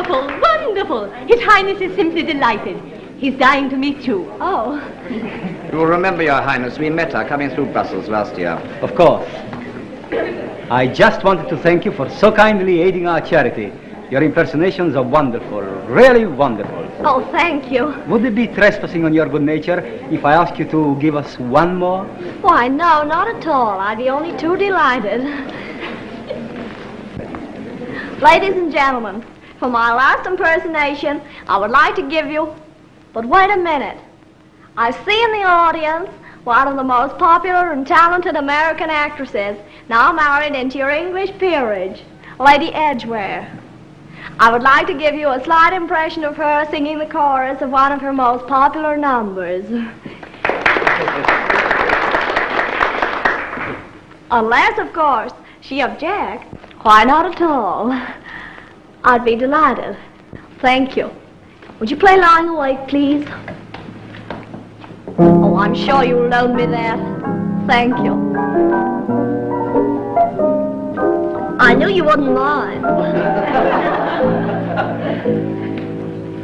Wonderful, wonderful. His Highness is simply delighted. He's dying to meet you. Oh. You will remember, Your Highness, we met her coming through Brussels last year. Of course. I just wanted to thank you for so kindly aiding our charity. Your impersonations are wonderful, really wonderful. Oh, thank you. Would it be trespassing on your good nature if I asked you to give us one more? Why, no, not at all. I'd be only too delighted. Ladies and gentlemen, for my last impersonation, I would like to give you... But wait a minute. I see in the audience one of the most popular and talented American actresses, now married into your English peerage, Lady Edgware. I would like to give you a slight impression of her singing the chorus of one of her most popular numbers. Unless, of course, she objects. Why, not at all. I'd be delighted. Thank you. Would you play Lying Awake, please? Oh, I'm sure you'll loan me that. Thank you. I knew you wouldn't mind.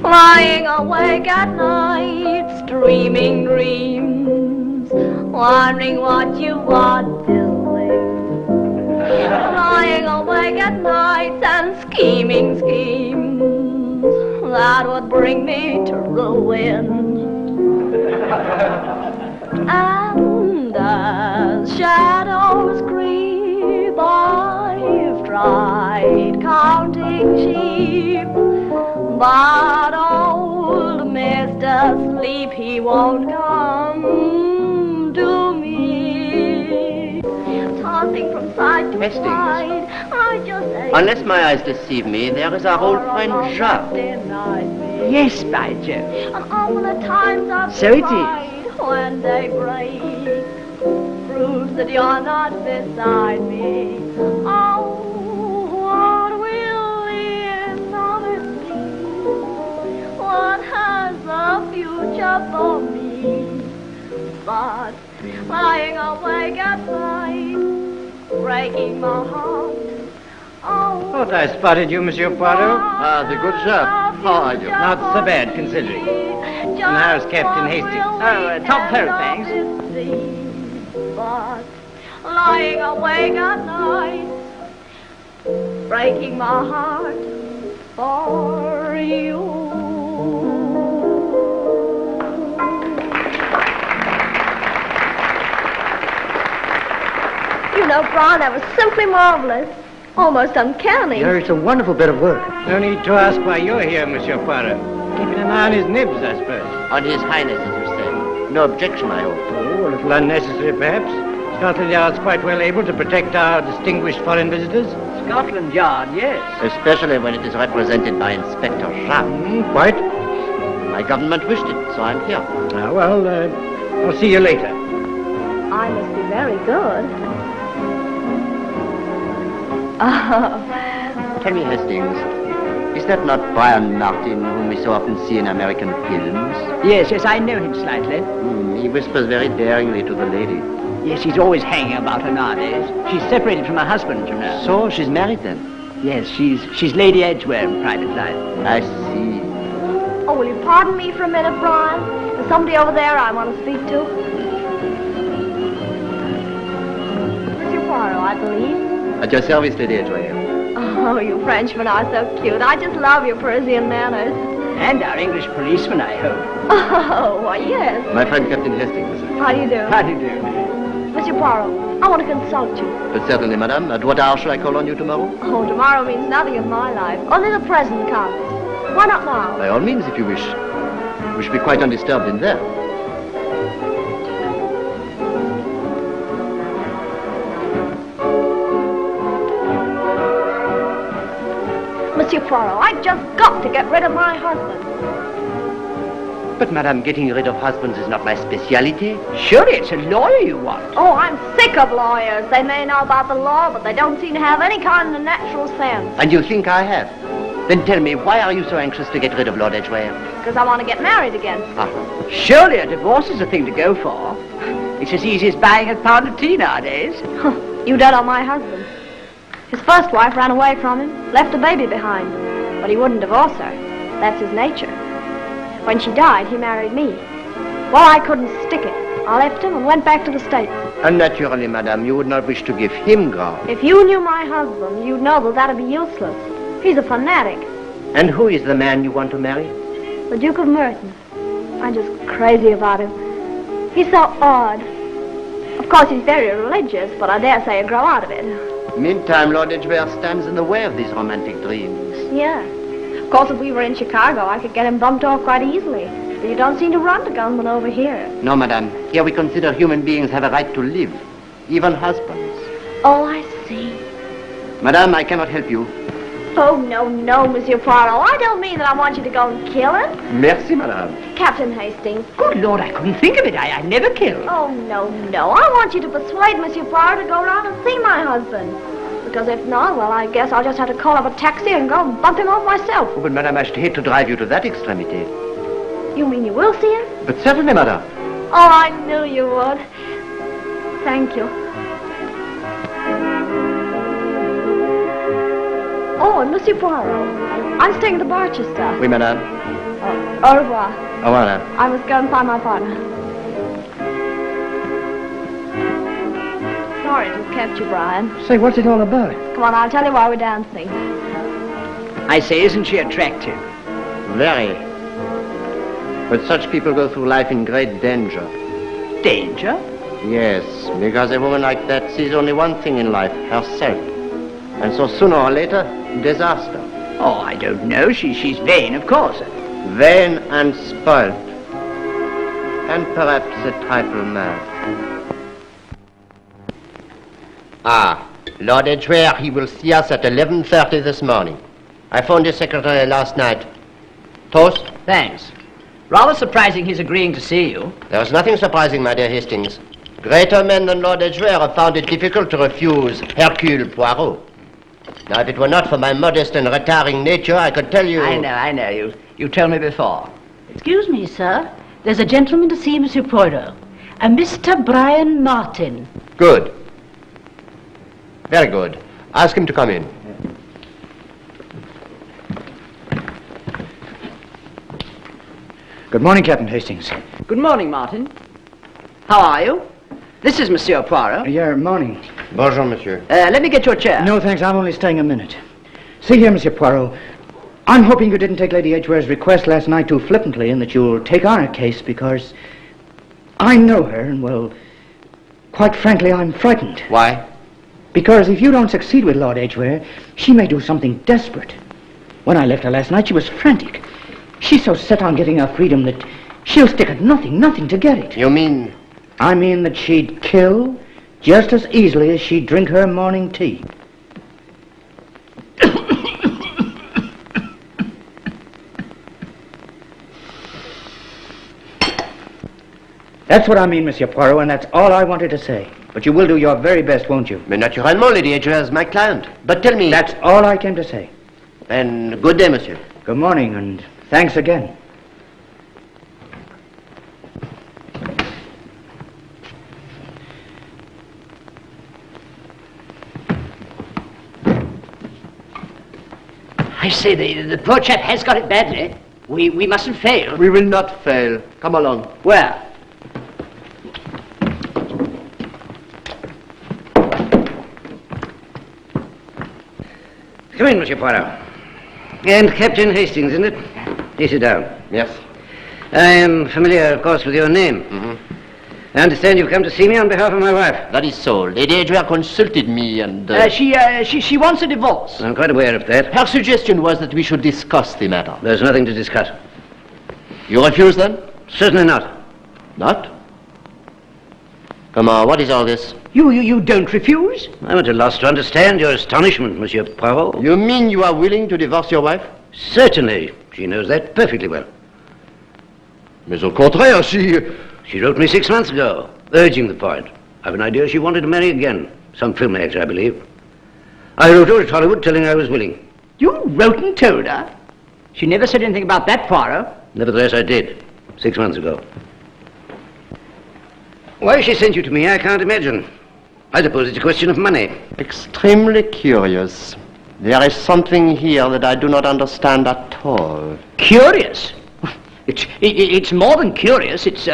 Lying awake at night, dreaming dreams, wondering what you are doing. Lying awake at night and scheming schemes that would bring me to ruin. And as shadows creep, I've tried counting sheep, but old Mr. Sleep, he won't come to me. Tossing from side to side, I just ain't. Unless my eyes deceive me, there is our old friend Jacques. Yes, by Jove. And all the times I've So it cried when they break proves that you're not beside me. Oh, what will the end of it be? What has the future for me? But lying awake at night, breaking my heart. Oh, Thought I spotted you, Monsieur Poirot. Ah, the good Jacques. How are you? Not so bad, considering. And how's Captain Hastings? Oh, top coat, thanks. But lying awake at night, breaking my heart for you. You know, Brian, that was simply marvelous. Almost uncanny. Yeah, it's a wonderful bit of work. No need to ask why you're here, Monsieur Poirot. Keeping an eye on his nibs, I suppose. On His Highness, as you say. No objection, I hope. Oh, a little unnecessary, perhaps. Scotland Yard's quite well able to protect our distinguished foreign visitors. Scotland Yard, yes. Especially when it is represented by Inspector Jacques. Quite. My government wished it, so I'm here. Ah, well, I'll see you later. I must be very good. Tell me, Hastings, is that not Brian Martin, whom we so often see in American films? Yes, I know him slightly. He whispers very daringly to the lady. Yes, he's always hanging about her nowadays. She's separated from her husband, you know. So, she's married then? Yes, she's Lady Edgware in private life. I see. Oh, will you pardon me for a minute, Brian? There's somebody over there I want to speak to. Monsieur Poirot, I believe. At your service, Lady Edgware. Oh, you Frenchmen are so cute. I just love your Parisian manners. And our English policeman, I hope. Oh, why, yes. My friend Captain Hastings. How do you do? How do you do? Monsieur Poirot, I want to consult you. But certainly, madame. At what hour shall I call on you tomorrow? Oh, tomorrow means nothing in my life. Only the present counts. Why not now? By all means, if you wish. We should be quite undisturbed in there. Monsieur Poirot, I've just got to get rid of my husband. But, madame, getting rid of husbands is not my speciality. Surely it's a lawyer you want. Oh, I'm sick of lawyers. They may know about the law, but they don't seem to have any kind of natural sense. And you think I have? Then tell me, why are you so anxious to get rid of Lord Edgware? Because I want to get married again. Surely a divorce is the thing to go for. It's as easy as buying a pound of tea nowadays. You don't know my husband. His first wife ran away from him, left a baby behind. But he wouldn't divorce her. That's his nature. When she died, he married me. Well, I couldn't stick it. I left him and went back to the States. And naturally, madame, you would not wish to give him ground. If you knew my husband, you'd know that that'd be useless. He's a fanatic. And who is the man you want to marry? The Duke of Merton. I'm just crazy about him. He's so odd. Of course, he's very religious, but I dare say he'll grow out of it. Meantime, Lord Edgware stands in the way of these romantic dreams. Yeah. Of course, if we were in Chicago, I could get him bumped off quite easily. But you don't seem to run the gunman over here. No, madame. Here we consider human beings have a right to live. Even husbands. Oh, I see. Madame, I cannot help you. Oh, no, Monsieur Poirot. I don't mean that I want you to go and kill him. Merci, madame. Captain Hastings. Good Lord, I couldn't think of it. I never killed. Oh, no. I want you to persuade Monsieur Poirot to go round and see my husband. Because if not, well, I guess I'll just have to call up a taxi and go and bump him off myself. Oh, but madame, I should hate to drive you to that extremity. You mean you will see him? But certainly, madame. Oh, I knew you would. Thank you. Oh, and Monsieur Poirot, I'm staying at the Barchester. Oui, madame. Au revoir. Au revoir, madame. I must go and find my partner. Sorry to have kept you, Brian. Say, what's it all about? Come on, I'll tell you why we're dancing. I say, isn't she attractive? Very. But such people go through life in great danger. Danger? Yes, because a woman like that sees only one thing in life, herself. And so sooner or later, disaster. Oh, I don't know. She's vain, of course. Vain and spoilt. And perhaps a trifle mad. Ah, Lord Edgware, he will see us at 11:30 this morning. I phoned his secretary last night. Toast? Thanks. Rather surprising he's agreeing to see you. There is nothing surprising, my dear Hastings. Greater men than Lord Edgware have found it difficult to refuse Hercule Poirot. Now, if it were not for my modest and retiring nature, I could tell you... I know. You told me before. Excuse me, sir. There's a gentleman to see Monsieur Poirot. A Mr. Brian Martin. Good. Very good. Ask him to come in. Good morning, Captain Hastings. Good morning, Martin. How are you? This is Monsieur Poirot. Yeah, morning. Bonjour, monsieur. Let me get you a chair. No, thanks. I'm only staying a minute. See here, Monsieur Poirot. I'm hoping you didn't take Lady Edgware's request last night too flippantly and that you'll take on her case because I know her and, well, quite frankly, I'm frightened. Why? Because if you don't succeed with Lord Edgware, she may do something desperate. When I left her last night, she was frantic. She's so set on getting her freedom that she'll stick at nothing to get it. You mean... I mean that she'd kill just as easily as she'd drink her morning tea. That's what I mean, Monsieur Poirot, and that's all I wanted to say. But you will do your very best, won't you? Mais naturellement, Lady Edgware is my client. But tell me... That's all I came to say. And good day, monsieur. Good morning, and thanks again. I say, the poor chap has got it badly. We mustn't fail. We will not fail. Come along. Where? Come in, Monsieur Poirot. And Captain Hastings, isn't it? Please sit down. Yes. I am familiar, of course, with your name. Mm-hmm. I understand you've come to see me on behalf of my wife. That is so. Lady Edgware consulted me and... She wants a divorce. I'm quite aware of that. Her suggestion was that we should discuss the matter. There's nothing to discuss. You refuse, then? Certainly not. Not? Come on, what is all this? You don't refuse? I'm at a loss to understand your astonishment, Monsieur Poirot. You mean you are willing to divorce your wife? Certainly. She knows that perfectly well. Mais au contraire, She wrote me 6 months ago, urging the point. I've an idea she wanted to marry again. Some film actor, I believe. I wrote her at Hollywood telling her I was willing. You wrote and told her? She never said anything about that, Poirot. Nevertheless, I did, 6 months ago. Why she sent you to me, I can't imagine. I suppose it's a question of money. Extremely curious. There is something here that I do not understand at all. Curious? It's more than curious. It's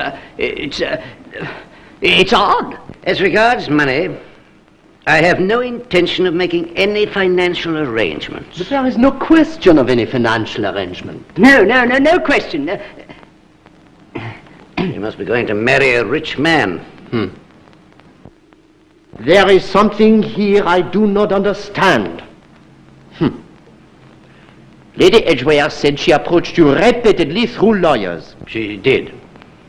odd. As regards money, I have no intention of making any financial arrangements. But there is no question of any financial arrangement. No question. You must be going to marry a rich man. There is something here I do not understand. Lady Edgware said she approached you repeatedly through lawyers. She did.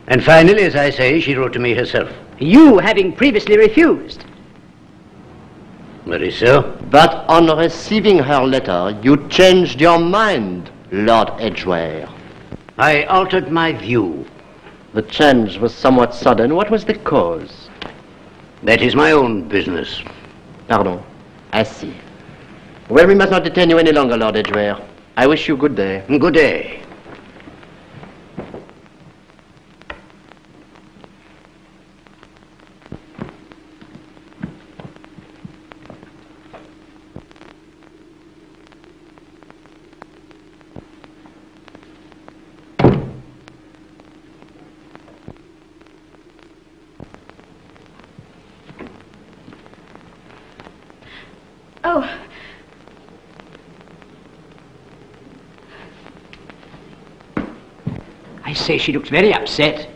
And finally, as I say, she wrote to me herself. You having previously refused. Very so. But on receiving her letter, you changed your mind, Lord Edgware. I altered my view. The change was somewhat sudden. What was the cause? That is my own business. Pardon. I see. Well, we must not detain you any longer, Lord Edgware. I wish you good day. Good day. Oh. I say, she looks very upset.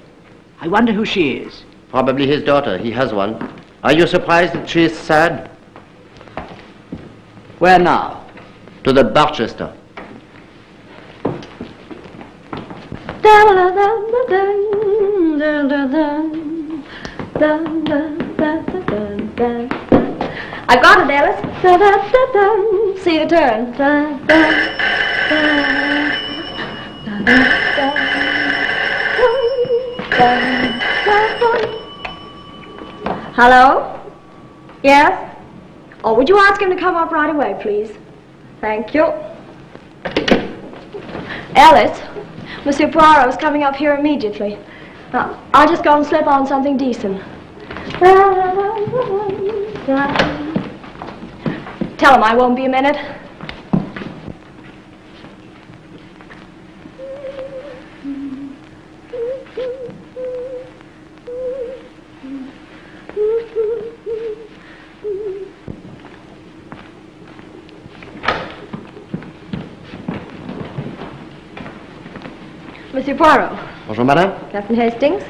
I wonder who she is. Probably his daughter. He has one. Are you surprised that she is sad? Where now? To the Barchester. I've got it, Alice. See the turn. Hello? Yes? Oh, would you ask him to come up right away, please? Thank you. Alice, Monsieur Poirot's coming up here immediately. Now, I'll just go and slip on something decent. Tell him I won't be a minute. Monsieur Poirot. Bonjour, madame. Captain Hastings.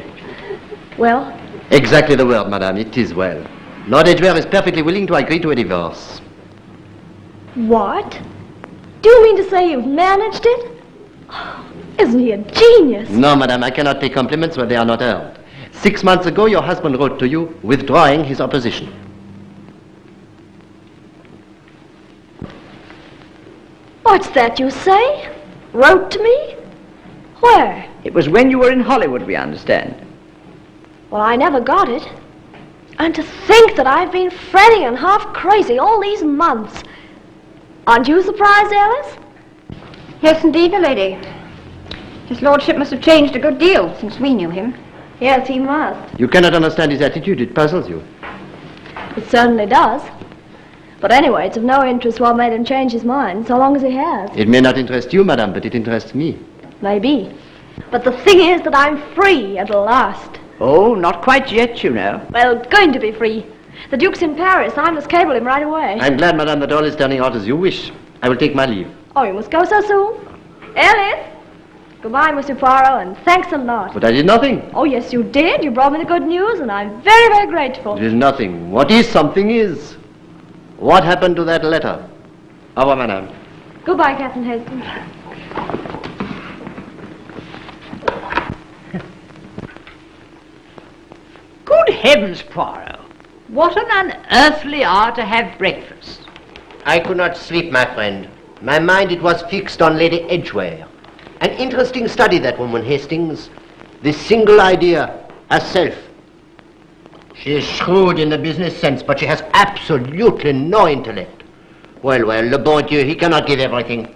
Well? Exactly the word, madame. It is well. Lord Edgware is perfectly willing to agree to a divorce. What? Do you mean to say you've managed it? Oh, isn't he a genius? No, madame, I cannot pay compliments where they are not earned. 6 months ago, your husband wrote to you, withdrawing his opposition. What's that you say? Wrote to me? Where? It was when you were in Hollywood, we understand. Well, I never got it. And to think that I've been fretting and half crazy all these months. Aren't you surprised, Alice? Yes, indeed, my lady. His lordship must have changed a good deal since we knew him. Yes, he must. You cannot understand his attitude. It puzzles you. It certainly does. But anyway, it's of no interest what made him change his mind, so long as he has. It may not interest you, madame, but it interests me. Maybe. But the thing is that I'm free at last. Oh, not quite yet, you know. Well, going to be free. The Duke's in Paris. I must cable him right away. I'm glad, madame, that all is turning out as you wish. I will take my leave. Oh, you must go so soon? Alice? Goodbye, Monsieur Poirot, and thanks a lot. But I did nothing. Oh, yes, you did. You brought me the good news, and I'm very, very grateful. It is nothing. What is something is. What happened to that letter? Au revoir, madame. Goodbye, Captain Hastings. Good heavens, Poirot. What an unearthly hour to have breakfast. I could not sleep, my friend. My mind, it was fixed on Lady Edgware. An interesting study, that woman, Hastings. This single idea, herself. She is shrewd in the business sense, but she has absolutely no intellect. Well, le bon Dieu, he cannot give everything.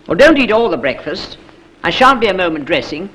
Well, don't eat all the breakfast. I shan't be a moment dressing.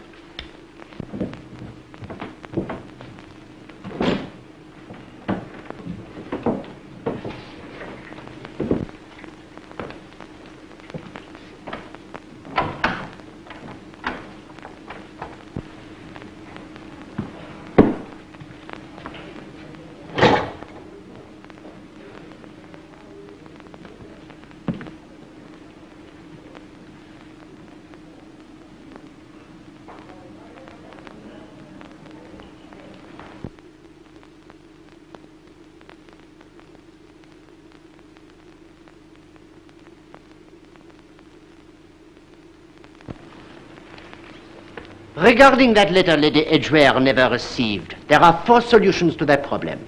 Regarding that letter Lady Edgware never received, there are 4 solutions to that problem.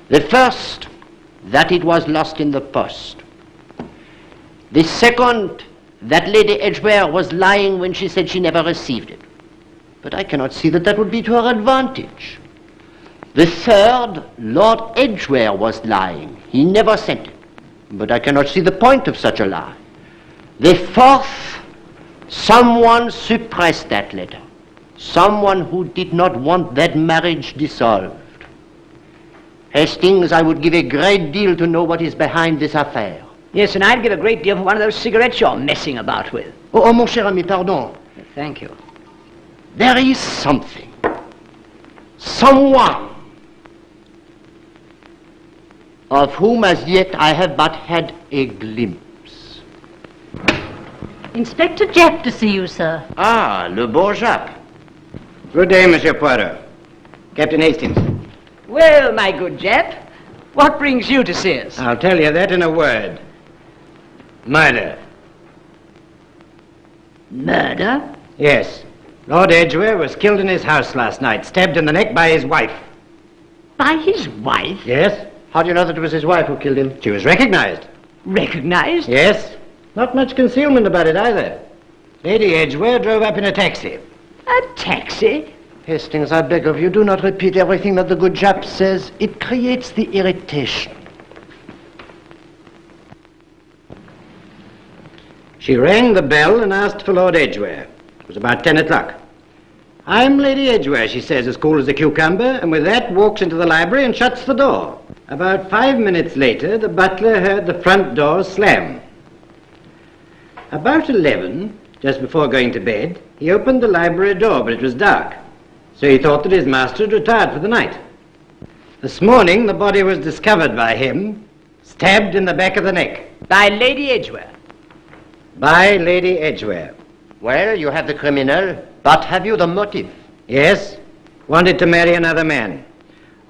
The first, that it was lost in the post. The second, that Lady Edgware was lying when she said she never received it. But I cannot see that that would be to her advantage. The third, Lord Edgware was lying. He never sent it. But I cannot see the point of such a lie. The fourth, someone suppressed that letter. Someone who did not want that marriage dissolved. Hastings, I would give a great deal to know what is behind this affair. Yes, and I'd give a great deal for one of those cigarettes you're messing about with. Oh, mon cher ami, pardon. Thank you. There is something. Someone of whom as yet I have but had a glimpse. Inspector Japp to see you, sir. Ah, le beau Jacques. Good day, Monsieur Poirot. Captain Hastings. Well, my good Jap, what brings you to see us? I'll tell you that in a word. Murder. Murder? Yes. Lord Edgware was killed in his house last night, stabbed in the neck by his wife. By his wife? Yes? How do you know that it was his wife who killed him? She was recognized. Recognized? Yes. Not much concealment about it either. Lady Edgware drove up in a taxi. A taxi? Hastings, I beg of you, do not repeat everything that the good Jap says. It creates the irritation. She rang the bell and asked for Lord Edgware. It was about 10 o'clock. I'm Lady Edgware, she says, as cool as a cucumber, and with that walks into the library and shuts the door. About 5 minutes later, the butler heard the front door slam. About 11, just before going to bed, he opened the library door, but it was dark. So he thought that his master had retired for the night. This morning, the body was discovered by him, stabbed in the back of the neck. By Lady Edgware. By Lady Edgware. Well, you have the criminal, but have you the motive? Yes, wanted to marry another man.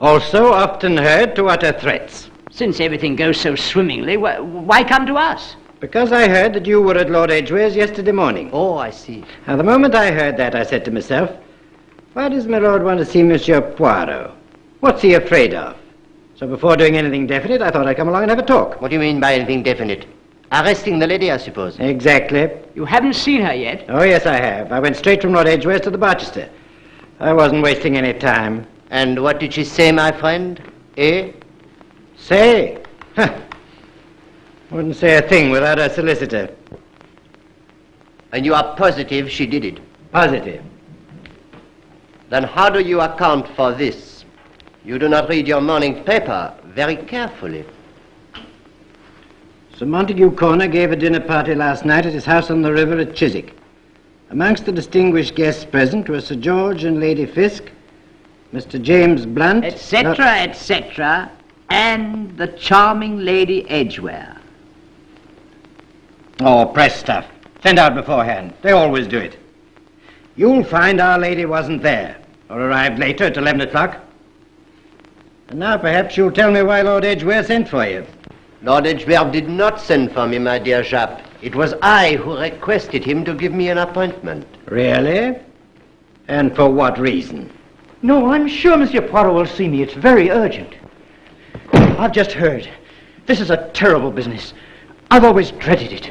Also often heard to utter threats. Since everything goes so swimmingly, why come to us? Because I heard that you were at Lord Edgware's yesterday morning. Oh, I see. Now, the moment I heard that, I said to myself, why does my lord want to see Monsieur Poirot? What's he afraid of? So before doing anything definite, I thought I'd come along and have a talk. What do you mean by anything definite? Arresting the lady, I suppose. Exactly. You haven't seen her yet? Oh, yes, I have. I went straight from Lord Edgware's to the Barchester. I wasn't wasting any time. And what did she say, my friend? Eh? Say? Huh. Wouldn't say a thing without her solicitor. And you are positive she did it? Positive. Then how do you account for this? You do not read your morning paper very carefully. Sir Montague Corner gave a dinner party last night at his house on the river at Chiswick. Amongst the distinguished guests present were Sir George and Lady Fisk, Mr. James Blunt, etc., etc., and the charming Lady Edgware. Oh, press stuff. Send out beforehand. They always do it. You'll find Our Lady wasn't there, or arrived later at 11 o'clock. And now perhaps you'll tell me why Lord Edgware sent for you. Lord Edgware did not send for me, my dear Jap. It was I who requested him to give me an appointment. Really? And for what reason? No, I'm sure Monsieur Poirot will see me. It's very urgent. I've just heard. This is a terrible business. I've always dreaded it.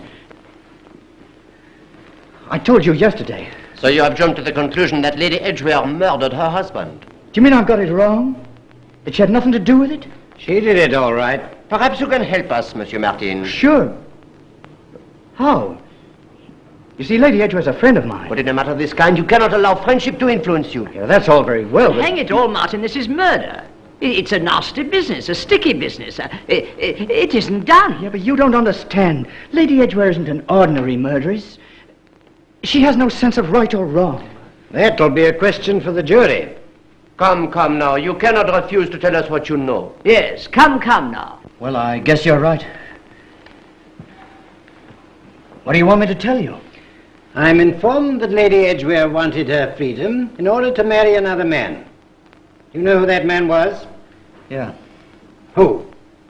I told you yesterday. So you have jumped to the conclusion that Lady Edgware murdered her husband? Do you mean I've got it wrong? That she had nothing to do with it? She did it, all right. Perhaps you can help us, Monsieur Martin. Sure. How? You see, Lady Edgware's a friend of mine. But in a matter of this kind, you cannot allow friendship to influence you. Yeah, that's all very well, but... Hang it all, Martin, this is murder. It's a nasty business, a sticky business. It isn't done. Yeah, but you don't understand. Lady Edgware isn't an ordinary murderess. She has no sense of right or wrong. That'll be a question for the jury. Come now. You cannot refuse to tell us what you know. Yes, come now. Well, I guess you're right. What do you want me to tell you? I'm informed that Lady Edgware wanted her freedom in order to marry another man. Do you know who that man was? Yeah. Who?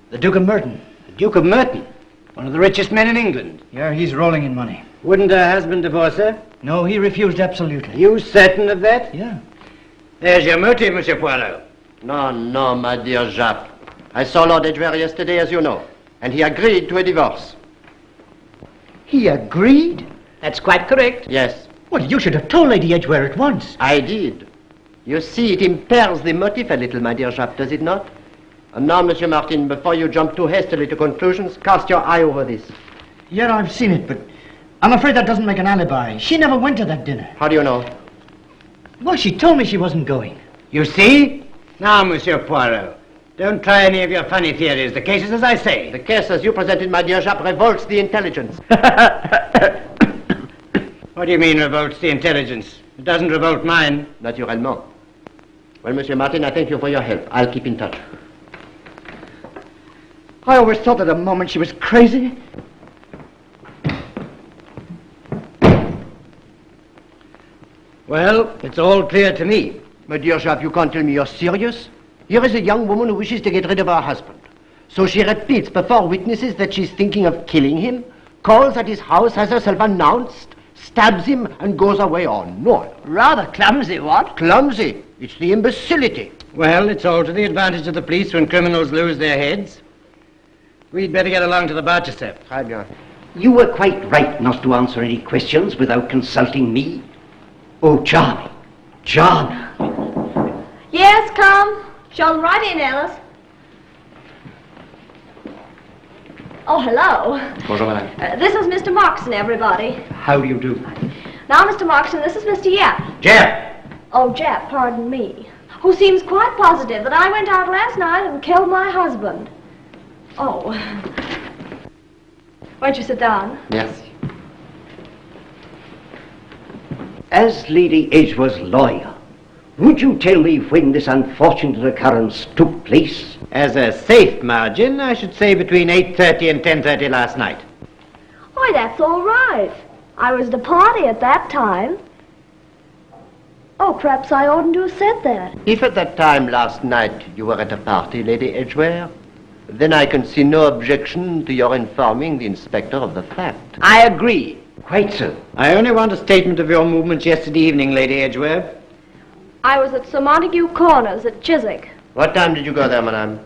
The Duke of Merton. The Duke of Merton. One of the richest men in England. Yeah, he's rolling in money. Wouldn't her husband divorce her? No, he refused absolutely. You certain of that? Yeah. There's your motive, Monsieur Poirot. No, no, my dear Jacques. I saw Lord Edgware yesterday, as you know, and he agreed to a divorce. He agreed? That's quite correct. Yes, Well, you should have told Lady Edgware at once. I did. You see, it impairs the motive a little, my dear Jacques, does it not? And now, Monsieur Martin, before you jump too hastily to conclusions, cast your eye over this. Yeah, I've seen it, but I'm afraid that doesn't make an alibi. She never went to that dinner. How do you know? Well, she told me she wasn't going. You see? Now, Monsieur Poirot, don't try any of your funny theories. The case is as I say. The case as you presented, my dear Jacques, revolts the intelligence. What do you mean revolts the intelligence? It doesn't revolt mine. Naturellement. Well, Monsieur Martin, I thank you for your help. I'll keep in touch. I always thought at a moment she was crazy. Well, it's all clear to me. My dear Jacques, you can't tell me you're serious? Here is a young woman who wishes to get rid of her husband. So she repeats before witnesses that she's thinking of killing him, calls at his house, has herself announced, stabs him, and goes away. Oh, no. Rather clumsy, what? Clumsy. It's the imbecility. Well, it's all to the advantage of the police when criminals lose their heads. We'd better get along to the Barchester. Très bien. You were quite right not to answer any questions without consulting me. Oh, charming. Charming. Yes, come. Show them right in, Alice. Oh, hello. Bonjour, madame. This is Mr. Moxon, everybody. How do you do? Now, Mr. Moxon, this is Mr. Yap. Jeff! Oh, Jap, pardon me. Who seems quite positive that I went out last night and killed my husband. Oh. Why don't you sit down? Merci. As Lady Edgware's lawyer, would you tell me when this unfortunate occurrence took place? As a safe margin, I should say between 8:30 and 10:30 last night. Why, that's all right. I was at a party at that time. Oh, perhaps I oughtn't to have said that. If at that time last night you were at a party, Lady Edgware, then I can see no objection to your informing the inspector of the fact. I agree. Quite so. I only want a statement of your movements yesterday evening, Lady Edgware. I was at Sir Montague Corners at Chiswick. What time did you go there, madame?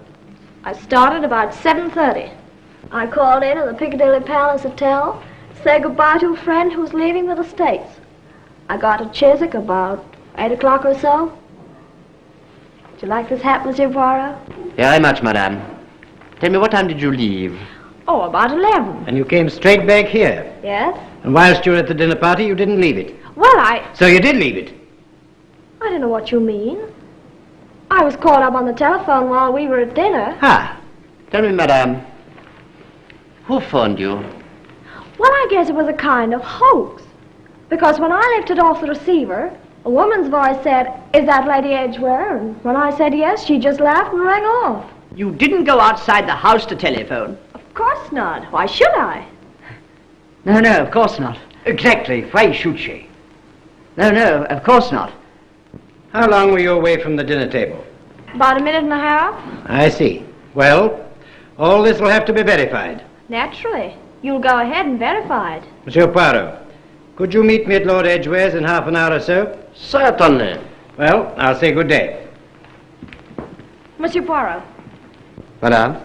I started about 7:30. I called in at the Piccadilly Palace Hotel to say goodbye to a friend who was leaving for the States. I got to Chiswick about 8 o'clock or so. Would you like this hat, Monsieur Poirot? Very much, madame. Tell me, what time did you leave? Oh, about 11. And you came straight back here. Yes? And whilst you were at the dinner party, you didn't leave it. Well, I So you did leave it. don't know what you mean. I was called up on the telephone while we were at dinner. Ah. Tell me, madame, who phoned you? Well, I guess it was a kind of hoax. Because when I lifted off the receiver, a woman's voice said, "Is that Lady Edgware?" And when I said yes, she just laughed and rang off. You didn't go outside the house to telephone. Of course not. Why should I? No, of course not. Exactly. Why should she? No, of course not. How long were you away from the dinner table? About a minute and a half. I see. Well, all this will have to be verified. Naturally. You'll go ahead and verify it. Monsieur Poirot, could you meet me at Lord Edgware's in half an hour or so? Certainly. Well, I'll say good day. Monsieur Poirot, Madame?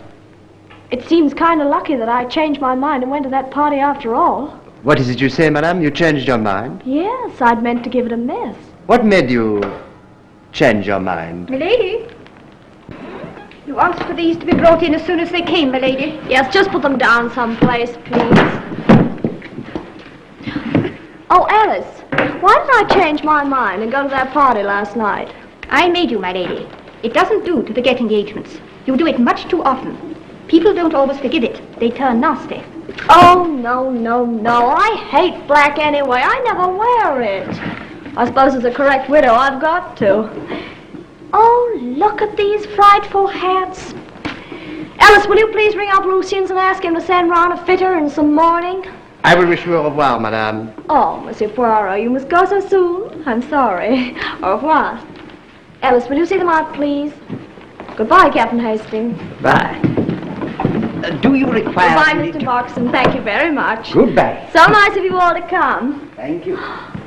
it seems kind of lucky that I changed my mind and went to that party after all. What is it you say, madame? You changed your mind? Yes, I'd meant to give it a miss. What made you change your mind? Milady? You asked for these to be brought in as soon as they came, milady. Yes, just put them down someplace, please. Oh, Alice, why did I change my mind and go to that party last night? I made you, my lady. It doesn't do to forget engagements. You do it much too often. People don't always forgive it. They turn nasty. Oh, no. I hate black anyway. I never wear it. I suppose as a correct widow, I've got to. Oh, look at these frightful hats. Alice, will you please ring up Lucien's and ask him to send round a fitter and some mourning? I will wish you au revoir, madame. Oh, Monsieur Poirot, you must go so soon. I'm sorry. Au revoir. Alice, will you see them out, please? Goodbye, Captain Hastings. Bye. Do you require... Goodbye, me Mr. to- Moxon. Thank you very much. Goodbye. So nice of you all to come. Thank you.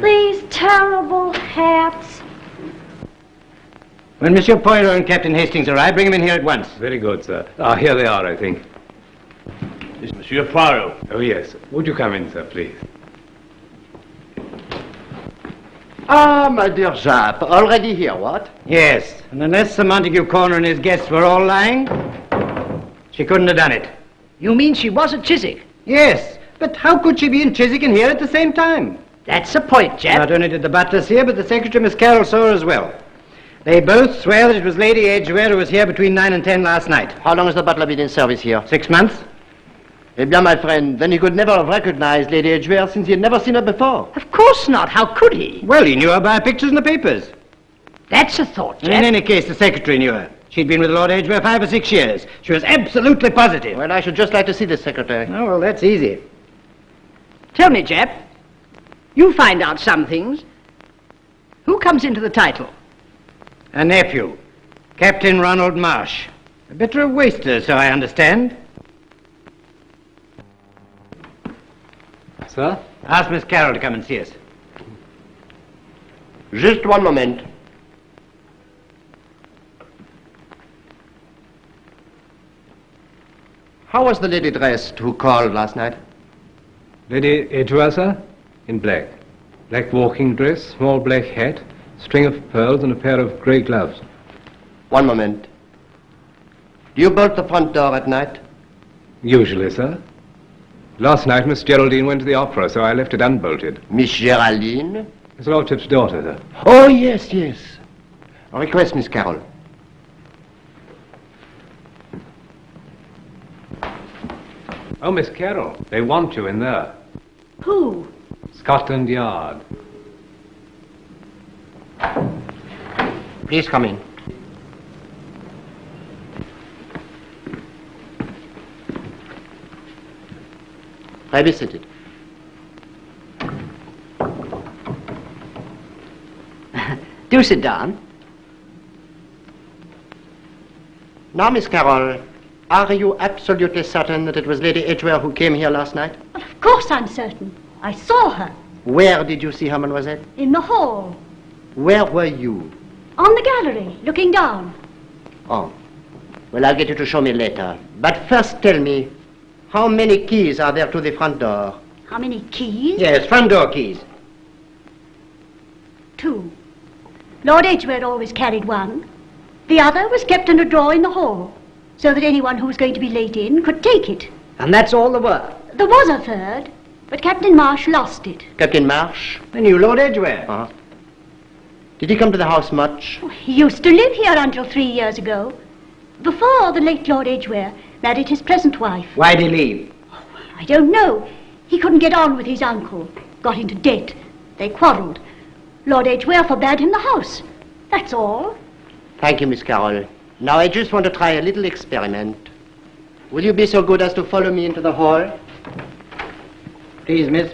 These terrible hats. When Monsieur Poirot and Captain Hastings arrive, bring them in here at once. Very good, sir. Here they are, I think. It's Monsieur Poirot. Oh, yes. Would you come in, sir, please? Ah, my dear Jap, already here, what? Yes, and unless Sir Montague Corner and his guests were all lying, she couldn't have done it. You mean she was at Chiswick? Yes, but how could she be in Chiswick and here at the same time? That's the point, Jap. Not only did the butler see her, but the secretary, Miss Carroll, saw her as well. They both swear that it was Lady Edgware who was here between 9 and 10 last night. How long has the butler been in service here? 6 months. Eh bien, my friend, then he could never have recognized Lady Edgware since he had never seen her before. Of course not. How could he? Well, he knew her by pictures in the papers. That's a thought, Jap. In any case, the secretary knew her. She'd been with Lord Edgware 5 or 6 years. She was absolutely positive. Well, I should just like to see this secretary. Oh, well, that's easy. Tell me, Jap, you find out some things. Who comes into the title? A nephew, Captain Ronald Marsh. A bit of a waster, so I understand. Sir? Ask Miss Carroll to come and see us. Just one moment. How was the lady dressed who called last night? Lady Edgware, sir? In black. Black walking dress, small black hat, string of pearls and a pair of grey gloves. One moment. Do you bolt the front door at night? Usually, sir. Last night, Miss Geraldine went to the opera, so I left it unbolted. Miss Geraldine? His Lordship's daughter, sir. Oh, yes, yes. A request, Miss Carroll. Oh, Miss Carroll, they want you in there. Who? Scotland Yard. Please come in. Pray be seated. Do sit down. Now, Miss Carroll, are you absolutely certain that it was Lady Edgware who came here last night? Well, of course I'm certain. I saw her. Where did you see her, mademoiselle? In the hall. Where were you? On the gallery, looking down. Oh. Well, I'll get you to show me later. But first tell me, how many keys are there to the front door? How many keys? Yes, front door keys. 2. Lord Edgware always carried one. The other was kept in a drawer in the hall, so that anyone who was going to be late in could take it. And that's all there were. There was a third, but Captain Marsh lost it. Captain Marsh? The new Lord Edgware. Uh-huh. Did he come to the house much? He used to live here until 3 years ago, before the late Lord Edgware married his present wife. Why'd he leave? I don't know. He couldn't get on with his uncle. Got into debt. They quarrelled. Lord Edgware forbade him the house. That's all. Thank you, Miss Carroll. Now I just want to try a little experiment. Will you be so good as to follow me into the hall? Please, miss.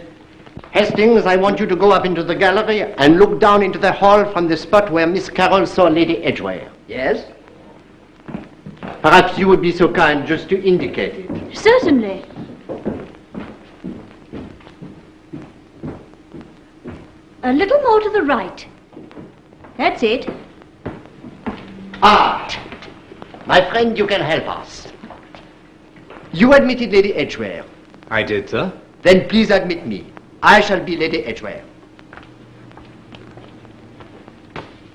Hastings, I want you to go up into the gallery and look down into the hall from the spot where Miss Carroll saw Lady Edgware. Yes? Perhaps you would be so kind just to indicate it. Certainly. A little more to the right. That's it. Ah! My friend, you can help us. You admitted Lady Edgware. I did, sir. Then please admit me. I shall be Lady Edgware.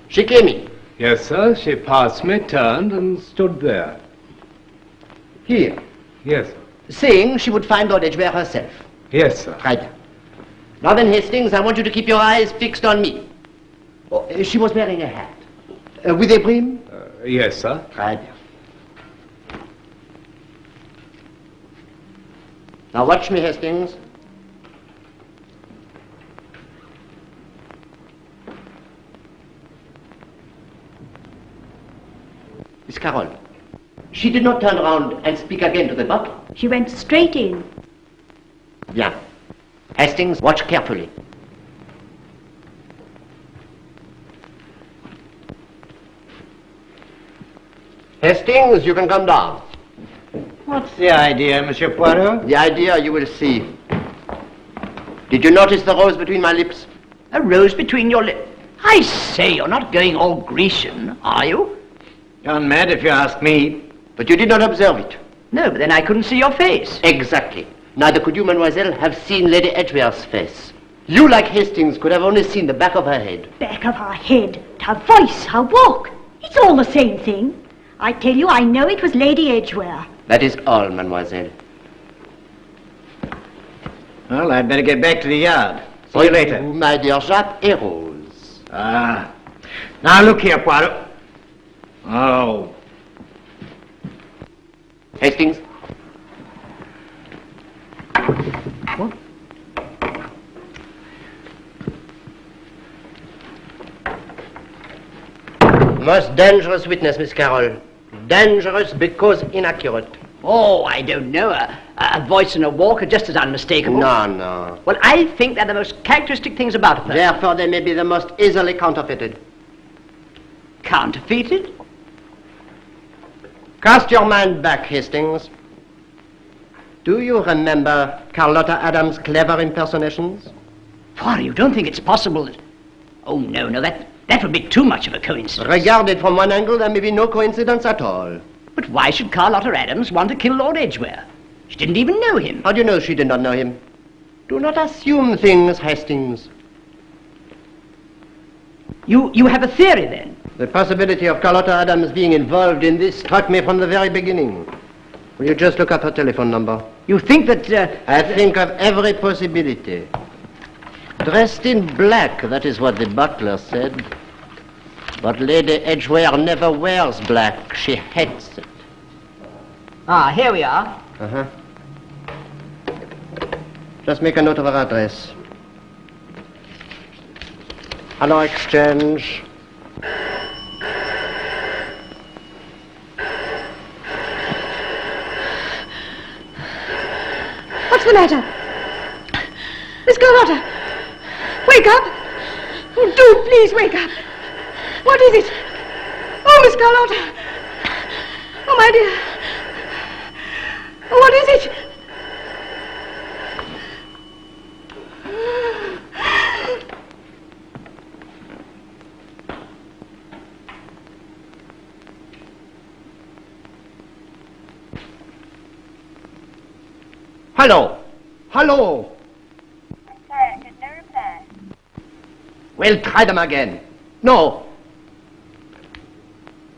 She came in. Yes, sir. She passed me, turned, and stood there. Here. Yes, sir. Saying she would find Lord Edgware herself. Yes, sir. Right. Now then, Hastings, I want you to keep your eyes fixed on me. Oh, she was wearing a hat. With a brim? Yes, sir. Right. Now watch me, Hastings. Miss Carroll, she did not turn around and speak again to the butler. She went straight in. Bien. Hastings, watch carefully. Hastings, you can come down. What's the idea, Monsieur Poirot? The idea you will see. Did you notice the rose between my lips? A rose between your lips. I say, you're not going all Grecian, are you? You're mad if you ask me. But you did not observe it. No, but then I couldn't see your face. Exactly. Neither could you, mademoiselle, have seen Lady Edgware's face. You, like Hastings, could have only seen the back of her head. Back of her head, her voice, her walk. It's all the same thing. I tell you, I know it was Lady Edgware. That is all, mademoiselle. Well, I'd better get back to the yard. See you later. My dear Jacques et Rose. Ah. Now, look here, Poirot. Oh. Hastings. What? Most dangerous witness, Miss Carroll. Dangerous because inaccurate. Oh, I don't know. A voice and a walk are just as unmistakable. No. Well, I think they're the most characteristic things about a person. Therefore, they may be the most easily counterfeited. Counterfeited? Cast your mind back, Hastings. Do you remember Carlotta Adams' clever impersonations? Why, you don't think it's possible that... Oh, no, that would be too much of a coincidence. Regarded from one angle, there may be no coincidence at all. But why should Carlotta Adams want to kill Lord Edgware? She didn't even know him. How do you know she did not know him? Do not assume things, Hastings. You have a theory, then? The possibility of Carlotta Adams being involved in this struck me from the very beginning. Will you just look up her telephone number? You think that... I think of every possibility. Dressed in black, that is what the butler said. But Lady Edgware never wears black. She hates it. Ah, here we are. Uh-huh. Just make a note of her address. Hello, Exchange. What's the matter? Miss Carlotta! Wake up! Oh, do please wake up! What is it? Oh, Miss Carlotta! Oh, my dear! Oh, what is it? Hello! Hello! No reply. We'll try them again. No.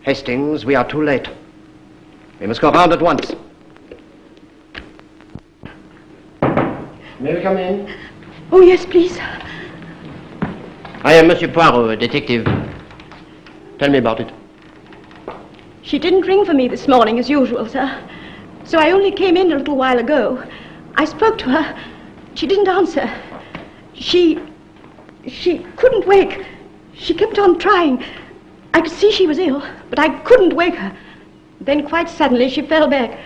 Hastings, we are too late. We must go round at once. May we come in? Oh, yes, please. I am Monsieur Poirot, a detective. Tell me about it. She didn't ring for me this morning as usual, sir. So I only came in a little while ago. I spoke to her. She didn't answer. She couldn't wake. She kept on trying. I could see she was ill, but I couldn't wake her. Then quite suddenly she fell back,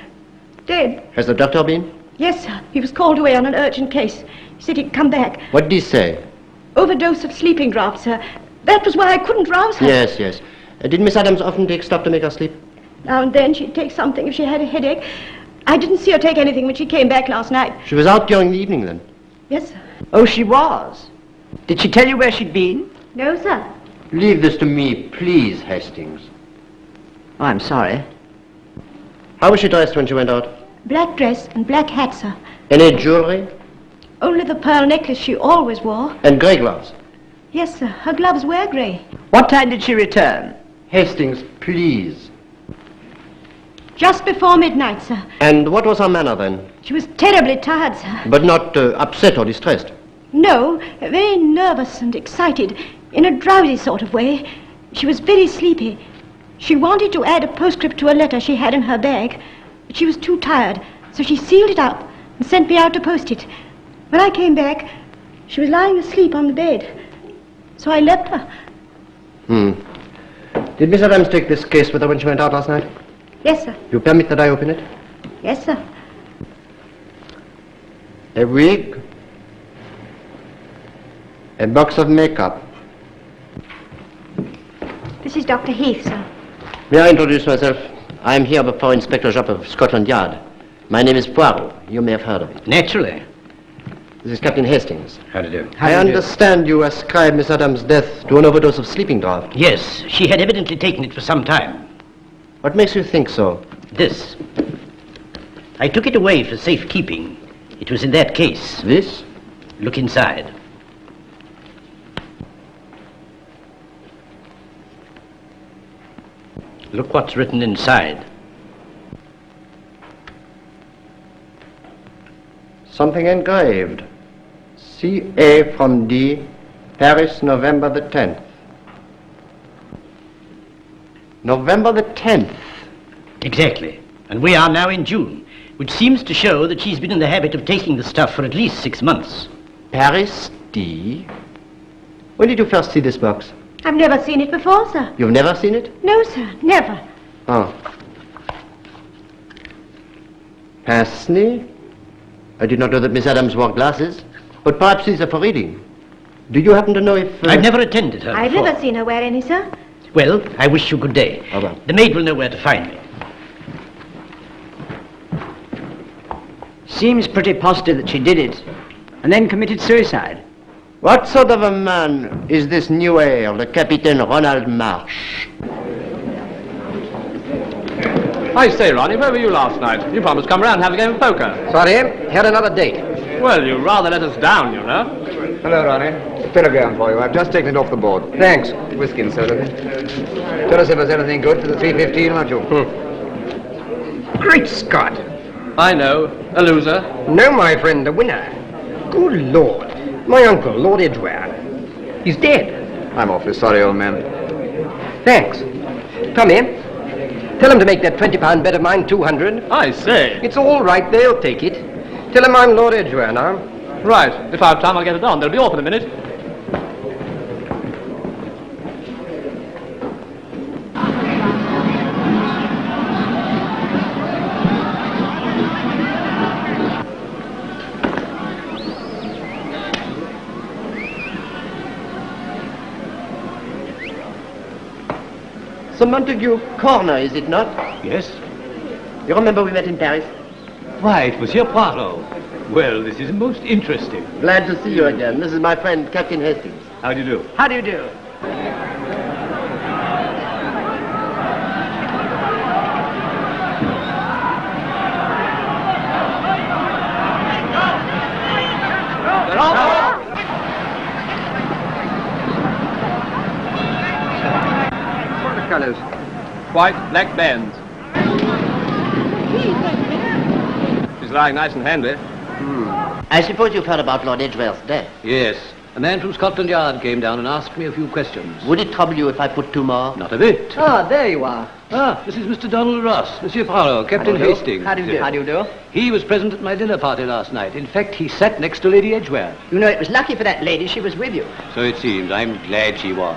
dead. Has the doctor been? Yes, sir. He was called away on an urgent case. He said he'd come back. What did he say? Overdose of sleeping draught, sir. That was why I couldn't rouse her. Yes. Did Miss Adams often take stuff to make her sleep? Now and then she'd take something if she had a headache. I didn't see her take anything when she came back last night. She was out during the evening then? Yes, sir. Oh, she was? Did she tell you where she'd been? No, sir. Leave this to me, please, Hastings. Oh, I'm sorry. How was she dressed when she went out? Black dress and black hat, sir. Any jewelry? Only the pearl necklace she always wore. And grey gloves? Yes, sir. Her gloves were grey. What time did she return? Hastings, please. Just before midnight, sir. And what was her manner then? She was terribly tired, sir. But not upset or distressed? No, very nervous and excited, in a drowsy sort of way. She was very sleepy. She wanted to add a postscript to a letter she had in her bag, but she was too tired, so she sealed it up and sent me out to post it. When I came back, she was lying asleep on the bed, so I left her. Did Miss Adams take this case with her when she went out last night? Yes, sir. You permit that I open it? Yes, sir. A wig, a box of makeup. This is Dr. Heath, sir. May I introduce myself? I am here before Inspector Jopp of Scotland Yard. My name is Poirot. You may have heard of it. Naturally. This is Captain Hastings. How do you do? I understand you ascribe Miss Adams' death to an overdose of sleeping draught. Yes, she had evidently taken it for some time. What makes you think so? This. I took it away for safekeeping. It was in that case. This? Look inside. Look what's written inside. Something engraved. C.A. from D. Paris, November the 10th. November the 10th. Exactly. And we are now in June, which seems to show that she's been in the habit of taking the stuff for at least 6 months. Paris, D. When did you first see this box? I've never seen it before, sir. You've never seen it? No, sir, never. Oh. Pince-nez? I did not know that Miss Adams wore glasses, but perhaps these are for reading. Do you happen to know if... I've never attended her I've before. never seen her wear any, sir. Well, I wish you good day. Au revoir. The maid will know where to find me. Seems pretty positive that she did it, and then committed suicide. What sort of a man is this new heir, the Captain Ronald Marsh? I say, Ronnie, where were you last night? You promised to come round and have a game of poker. Sorry, had another date. Well, you rather let us down, you know. Hello, Ronnie. Telegram for you. I've just taken it off the board. Thanks. Whiskey and soda. Tell us if there's anything good for the 3:15, won't you? Great Scott. I know. A loser. No, my friend, a winner. Good Lord. My uncle, Lord Edgware. He's dead. I'm awfully sorry, old man. Thanks. Come in. Tell him to make that £20 bet of mine 200. I say. It's all right, they'll take it. Tell him I'm Lord Edgware now. Right. If I have time, I'll get it on. They'll be off in a minute. The Montague Corner, is it not? Yes? You remember we met in Paris? Why, it was Monsieur Poirot. Well, this is most interesting. Glad to see you again. This is my friend, Captain Hastings. How do you do? How do you do? They're off. What are the colours? White, black bands. She's lying nice and handy. I suppose you've heard about Lord Edgware's death. Yes. A man from Scotland Yard came down and asked me a few questions. Would it trouble you if I put two more? Not a bit. Ah, there you are. Ah, this is Mr. Donald Ross, Monsieur Poirot, Captain Hastings. How do you do? How do you do? He was present at my dinner party last night. In fact, he sat next to Lady Edgware. You know, it was lucky for that lady she was with you. So it seems. I'm glad she was.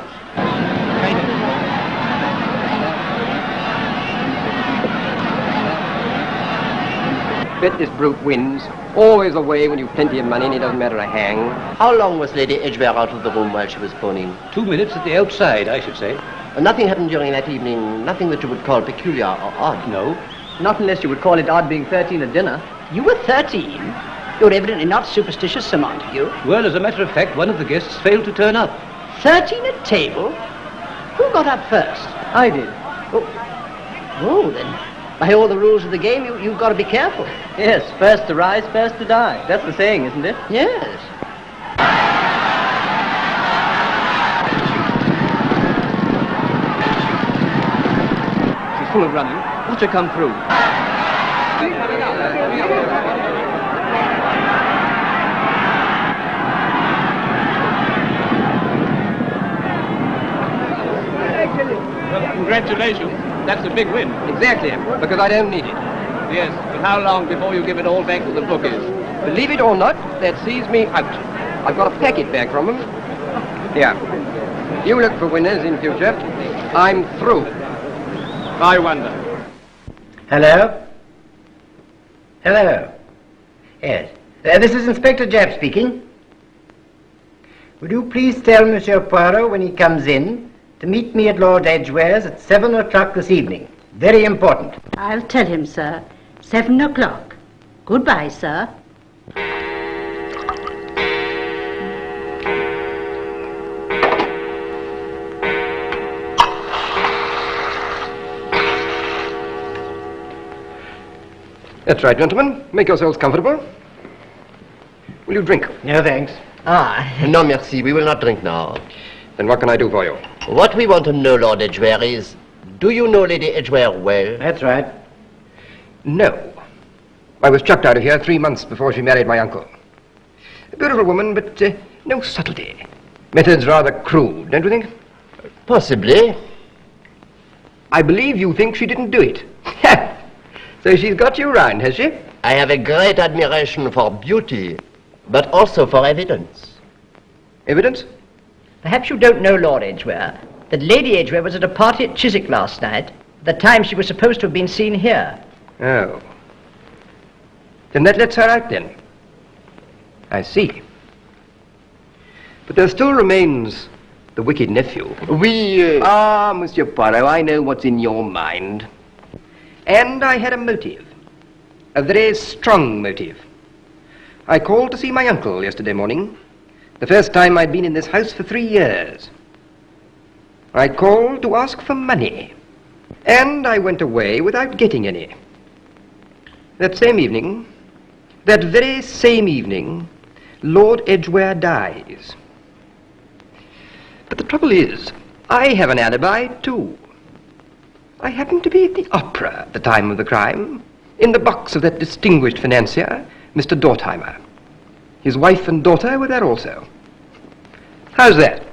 Bet this brute wins. Always the way when you've plenty of money and it doesn't matter a hang. How long was Lady Edgware out of the room while she was phoning? 2 minutes at the outside, I should say. Nothing happened during that evening, nothing that you would call peculiar or odd? No. Not unless you would call it odd being 13 at dinner. You were 13? You're evidently not superstitious, Sir Montague. Well, as a matter of fact, one of the guests failed to turn up. 13 at table? Who got up first? I did. Oh, then, by all the rules of the game, you've got to be careful. Yes, first to rise, first to die. That's the saying, isn't it? Yes. She's full of running. Watch her come through. Well, congratulations. That's a big win. Exactly, because I don't need it. Yes, but how long before you give it all back to the bookies? Believe it or not, that sees me out. I've got a packet back from them. Here. You look for winners in future. I'm through. I wonder. Hello? Hello? Yes. This is Inspector Japp speaking. Would you please tell Monsieur Poirot when he comes in to meet me at Lord Edgware's at 7 o'clock this evening? Very important. I'll tell him, sir. 7 o'clock. Goodbye, sir. That's right, gentlemen. Make yourselves comfortable. Will you drink? No, thanks. No, merci. We will not drink now. Then what can I do for you? What we want to know, Lord Edgware, is, do you know Lady Edgware well? That's right. No. I was chucked out of here 3 months before she married my uncle. A beautiful woman, but no subtlety. Methods rather crude, don't you think? Possibly. I believe you think she didn't do it. So she's got you round, has she? I have a great admiration for beauty, but also for evidence. Evidence? Perhaps you don't know, Lord Edgware, that Lady Edgware was at a party at Chiswick last night, the time she was supposed to have been seen here. Oh. Then that lets her out, then. I see. But there still remains the wicked nephew. Ah, Monsieur Poirot, I know what's in your mind. And I had a motive. A very strong motive. I called to see my uncle yesterday morning. The first time I'd been in this house for 3 years. I called to ask for money. And I went away without getting any. That very same evening, Lord Edgware dies. But the trouble is, I have an alibi too. I happened to be at the opera at the time of the crime, in the box of that distinguished financier, Mr. Dortheimer. His wife and daughter were there also. How's that?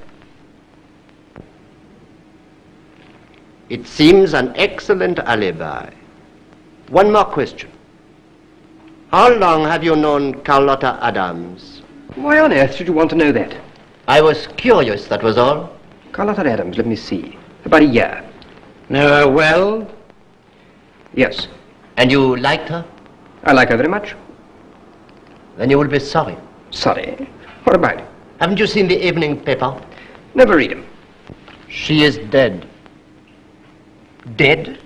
It seems an excellent alibi. One more question. How long have you known Carlotta Adams? Why on earth should you want to know that? I was curious, that was all. Carlotta Adams, let me see. About a year. Know her well? Yes. And you liked her? I like her very much. Then you will be sorry. Sorry? What about? Haven't you seen the evening paper? Never read 'em. She is dead. Dead?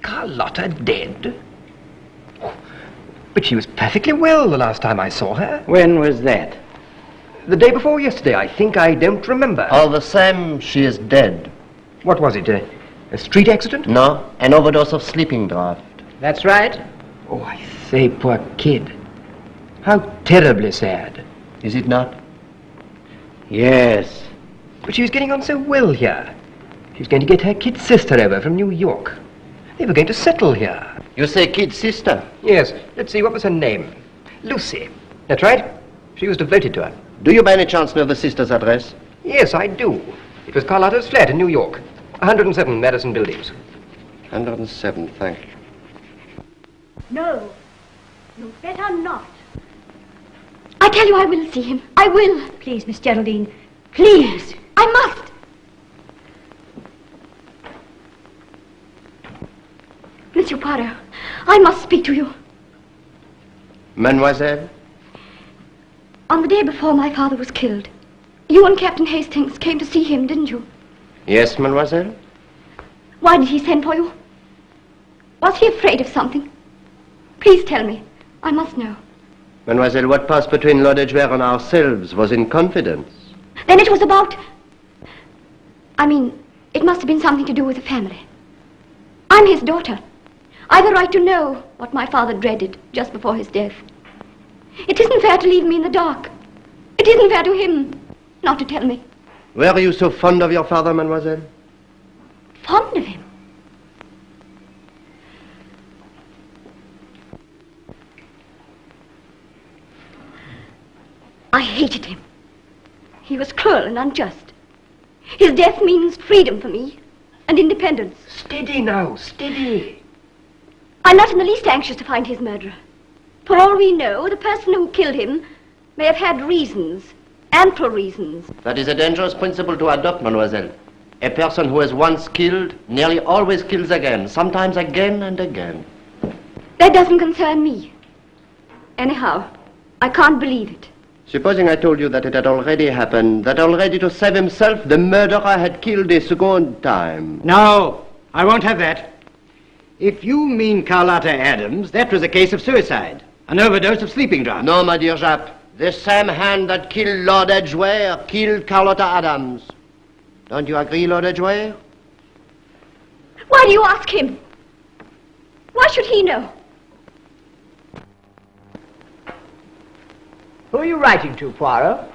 Carlotta dead? But she was perfectly well the last time I saw her. When was that? The day before yesterday, I think. I don't remember. All the same, she is dead. What was it? A street accident? No, an overdose of sleeping draught. That's right. Oh, I say, poor kid. How terribly sad. Is it not? Yes. But she was getting on so well here. She was going to get her kid sister over from New York. They were going to settle here. You say kid sister? Yes. Let's see, what was her name? Lucy. That's right. She was devoted to her. Do you by any chance know the sister's address? Yes, I do. It was Carlotta's flat in New York. 107 Madison Buildings. 107, thank you. No. You better not. I tell you I will see him. I will. Please, Miss Geraldine. Please. I must. Monsieur Poirot, I must speak to you. Mademoiselle? On the day before my father was killed, you and Captain Hastings came to see him, didn't you? Yes, mademoiselle? Why did he send for you? Was he afraid of something? Please tell me. I must know. Mademoiselle, what passed between Lord Edgware and ourselves was in confidence. Then it was about... it must have been something to do with the family. I'm his daughter. I've a right to know what my father dreaded just before his death. It isn't fair to leave me in the dark. It isn't fair to him not to tell me. Were you so fond of your father, mademoiselle? Fond of him? I hated him. He was cruel and unjust. His death means freedom for me and independence. Steady now, steady. I'm not in the least anxious to find his murderer. For all we know, the person who killed him may have had reasons, ample reasons. That is a dangerous principle to adopt, mademoiselle. A person who has once killed nearly always kills again, sometimes again and again. That doesn't concern me. Anyhow, I can't believe it. Supposing I told you that it had already happened, that already to save himself, the murderer had killed a second time. No, I won't have that. If you mean Carlotta Adams, that was a case of suicide. An overdose of sleeping draught. No, my dear Japp. The same hand that killed Lord Edgware killed Carlotta Adams. Don't you agree, Lord Edgware? Why do you ask him? Why should he know? Who are you writing to, Poirot?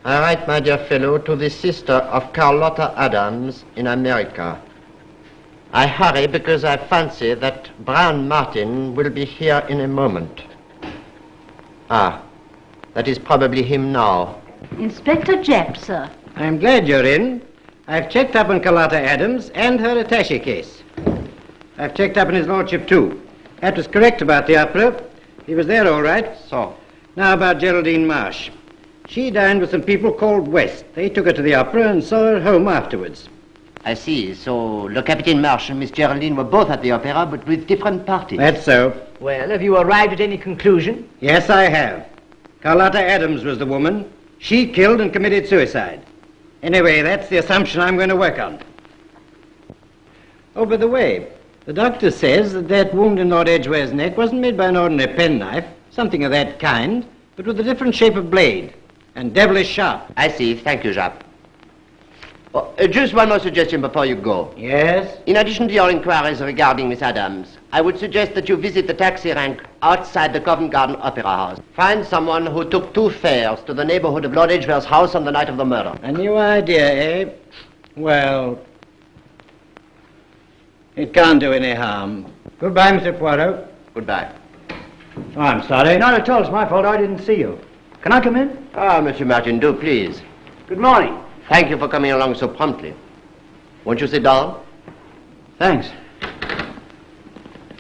I write, my dear fellow, to the sister of Carlotta Adams in America. I hurry because I fancy that Brown Martin will be here in a moment. Ah, that is probably him now. Inspector Jepp, sir. I'm glad you're in. I've checked up on Carlotta Adams and her attaché case. I've checked up on his lordship, too. That was correct about the opera. He was there all right. So? Now about Geraldine Marsh. She dined with some people called West. They took her to the opera and saw her home afterwards. I see. So Le Capitaine Marsh and Miss Geraldine were both at the opera, but with different parties. That's so. Well, have you arrived at any conclusion? Yes, I have. Carlotta Adams was the woman. She killed and committed suicide. Anyway, that's the assumption I'm going to work on. Oh, by the way, the doctor says that that wound in Lord Edgware's neck wasn't made by an ordinary penknife, something of that kind, but with a different shape of blade, and devilish sharp. I see. Thank you, Jacques. Oh, just one more suggestion before you go. Yes? In addition to your inquiries regarding Miss Adams, I would suggest that you visit the taxi rank outside the Covent Garden Opera House. Find someone who took 2 fares to the neighborhood of Lord Edgware's house on the night of the murder. A new idea, eh? Well, it can't do any harm. Goodbye, Mr. Poirot. Goodbye. Oh, I'm sorry. Not at all. It's my fault. I didn't see you. Can I come in? Ah, Monsieur Martin, do please. Good morning. Thank you for coming along so promptly. Won't you sit down? Thanks.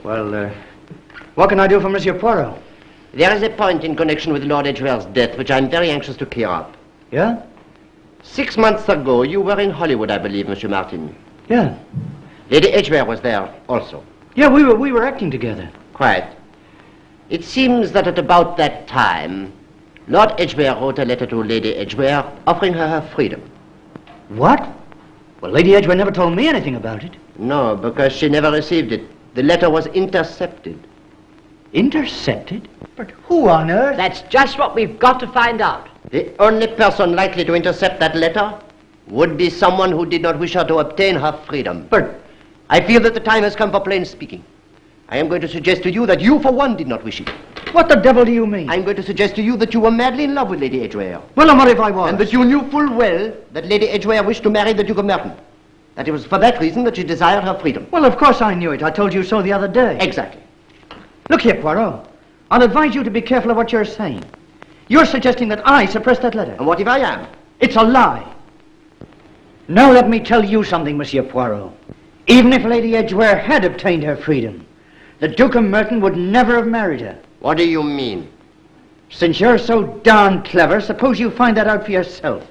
Well, what can I do for Monsieur Poirot? There is a point in connection with Lord Edgware's death which I'm very anxious to clear up. Yeah? 6 months ago, you were in Hollywood, I believe, Monsieur Martin. Yeah. Lady Edgware was there also. Yeah, we were acting together. Quite. It seems that at about that time, Lord Edgware wrote a letter to Lady Edgware offering her her freedom. What? Well, Lady Edgware never told me anything about it. No, because she never received it. The letter was intercepted. Intercepted? But who on earth? That's just what we've got to find out. The only person likely to intercept that letter would be someone who did not wish her to obtain her freedom. But I feel that the time has come for plain speaking. I am going to suggest to you that you, for one, did not wish it. What the devil do you mean? I'm going to suggest to you that you were madly in love with Lady Edgware. Well, and what if I was? And that you knew full well that Lady Edgware wished to marry the Duke of Merton. That it was for that reason that she desired her freedom. Well, of course I knew it. I told you so the other day. Exactly. Look here, Poirot. I'll advise you to be careful of what you're saying. You're suggesting that I suppressed that letter. And what if I am? It's a lie. Now let me tell you something, Monsieur Poirot. Even if Lady Edgware had obtained her freedom, the Duke of Merton would never have married her. What do you mean? Since you're so darn clever, suppose you find that out for yourself.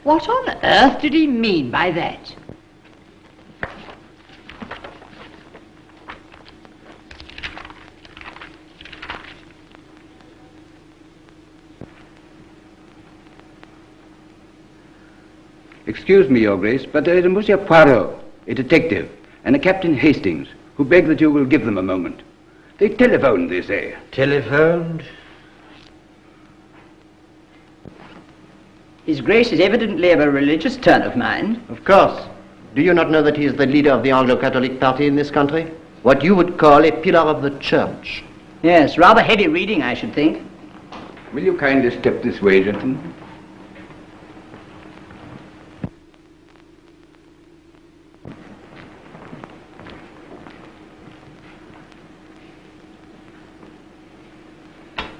What on earth did he mean by that? Excuse me, Your Grace, but there is a Monsieur Poirot, a detective, and a Captain Hastings, who beg that you will give them a moment. They telephoned, they say. Telephoned? His Grace is evidently of a religious turn of mind. Of course. Do you not know that he is the leader of the Anglo-Catholic party in this country? What you would call a pillar of the church. Yes, rather heavy reading, I should think. Will you kindly step this way, gentlemen?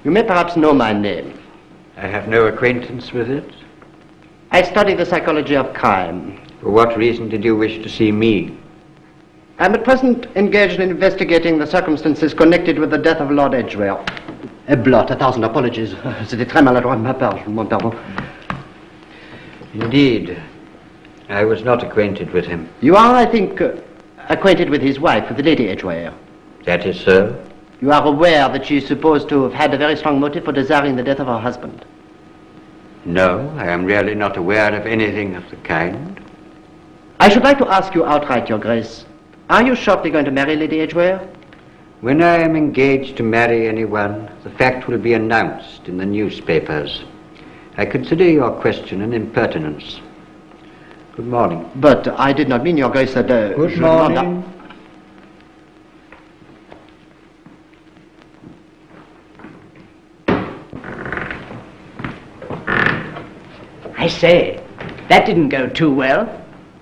You may perhaps know my name. I have no acquaintance with it. I study the psychology of crime. For what reason did you wish to see me? I'm at present engaged in investigating the circumstances connected with the death of Lord Edgware. A blot, 1,000 apologies. C'était très maladroit de ma part, je vous demande pardon. Indeed. I was not acquainted with him. You are, I think, acquainted with his wife, with Lady Edgware. That is so. You are aware that she is supposed to have had a very strong motive for desiring the death of her husband. No, I am really not aware of anything of the kind. I should like to ask you outright, Your Grace, are you shortly going to marry Lady Edgware? When I am engaged to marry anyone, the fact will be announced in the newspapers. I consider your question an impertinence. Good morning. But I did not mean, Your Grace, that... Good morning. I say, that didn't go too well.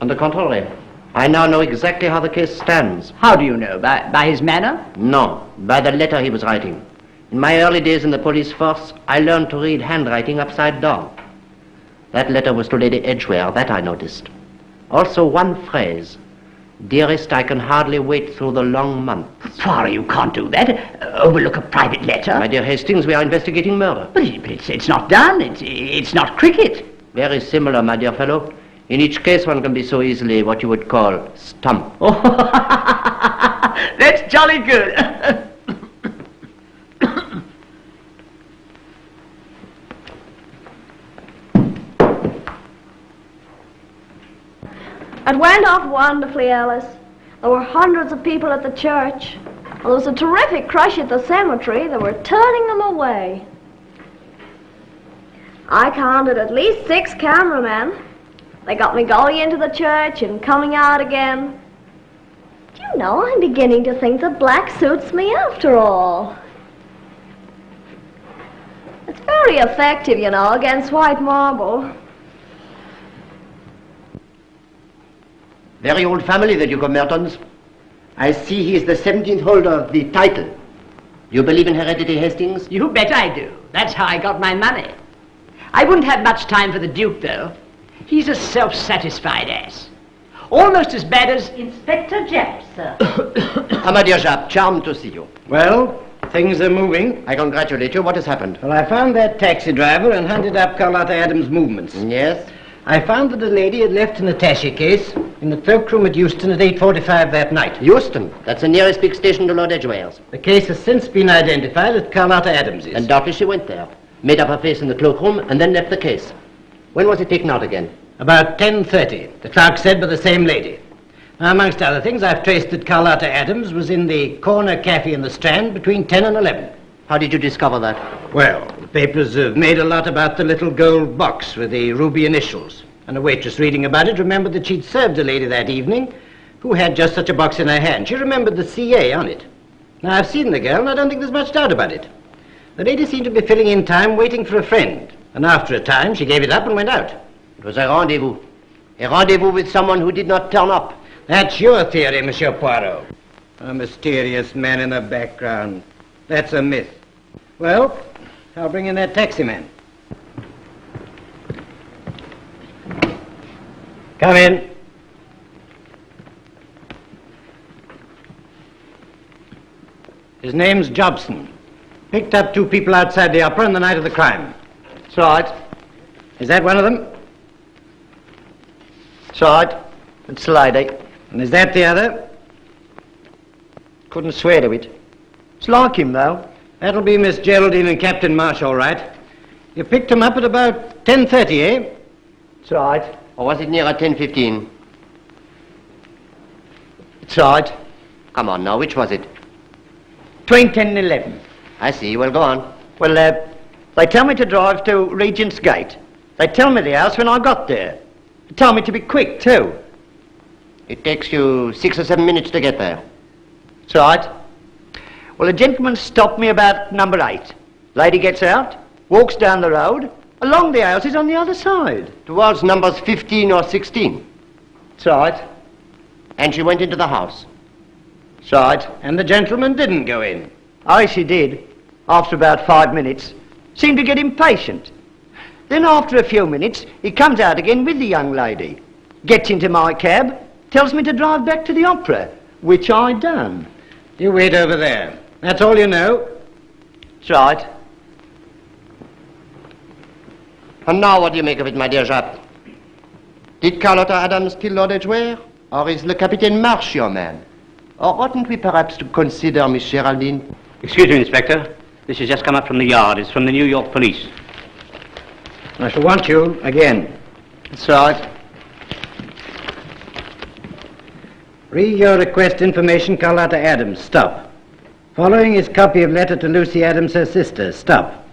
On the contrary, I now know exactly how the case stands. How do you know? By his manner? No, by the letter he was writing. In my early days in the police force, I learned to read handwriting upside down. That letter was to Lady Edgware, that I noticed. Also one phrase, "Dearest, I can hardly wait through the long months." Poirot, you can't do that. Overlook a private letter. My dear Hastings, we are investigating murder. But it's not done. It's not cricket. Very similar, my dear fellow. In each case, one can be so easily what you would call stumped. Oh, that's jolly good. It went off wonderfully, Alice. There were hundreds of people at the church. There was a terrific crush at the cemetery. They were turning them away. I counted at least 6 cameramen. They got me going into the church and coming out again. Do you know, I'm beginning to think that black suits me after all. It's very effective, you know, against white marble. Very old family, the Duke of Mertons. I see he is the 17th holder of the title. You believe in heredity, Hastings? You bet I do. That's how I got my money. I wouldn't have much time for the Duke, though. He's a self-satisfied ass. Almost as bad as Inspector Japp, sir. My dear Japp, charmed to see you. Well, things are moving. I congratulate you. What has happened? Well, I found that taxi driver and hunted up Carlotta Adams' movements. Yes? I found that a lady had left an attache case in the cloakroom at Euston at 8:45 that night. Euston? That's the nearest big station to Lord Edgware's. The case has since been identified as Carlotta Adams's. And doubtless she went there, made up her face in the cloakroom, and then left the case. When was it taken out again? About 10:30, the clerk said, by the same lady. Now, amongst other things, I've traced that Carlotta Adams was in the corner cafe in the Strand between 10 and 11. How did you discover that? Well, the papers have made a lot about the little gold box with the ruby initials. And a waitress reading about it remembered that she'd served a lady that evening who had just such a box in her hand. She remembered the CA on it. Now, I've seen the girl, and I don't think there's much doubt about it. The lady seemed to be filling in time waiting for a friend. And after a time, she gave it up and went out. It was a rendezvous. A rendezvous with someone who did not turn up. That's your theory, Monsieur Poirot. A mysterious man in the background. That's a myth. Well, I'll bring in that taxi man. Come in. His name's Jobson. Picked up 2 people outside the opera on the night of the crime. That's right. Is that one of them? That's right. It's the lady. And is that the other? Couldn't swear to it. It's like him, though. That'll be Miss Geraldine and Captain Marsh, all right. You picked them up at about 10:30, eh? That's right. Or was it nearer 10:15? It's right. Come on now, which was it? Between 10 and 11. I see. Well, go on. Well, they tell me to drive to Regent's Gate. They tell me the house when I got there. They tell me to be quick, too. It takes you 6 or 7 minutes to get there. That's right. Well, a gentleman stopped me about number 8. Lady gets out, walks down the road, along the houses on the other side. Towards numbers 15 or 16. That's right. And she went into the house. That's right. And the gentleman didn't go in. Aye, she did. After about 5 minutes. Seemed to get impatient. Then after a few minutes, he comes out again with the young lady. Gets into my cab, tells me to drive back to the opera, which I done. You wait over there. That's all you know? That's right. And now what do you make of it, my dear Japp? Did Carlotta Adams kill Lord Edgware? Or is Le Capitaine Marsh your man? Or oughtn't we perhaps to consider Miss Geraldine? Excuse me, Inspector. This has just come up from the yard. It's from the New York police. I shall want you again. That's right. Read your request information, Carlotta Adams. Stop. Following is copy of letter to Lucy Adams, her sister. Stop.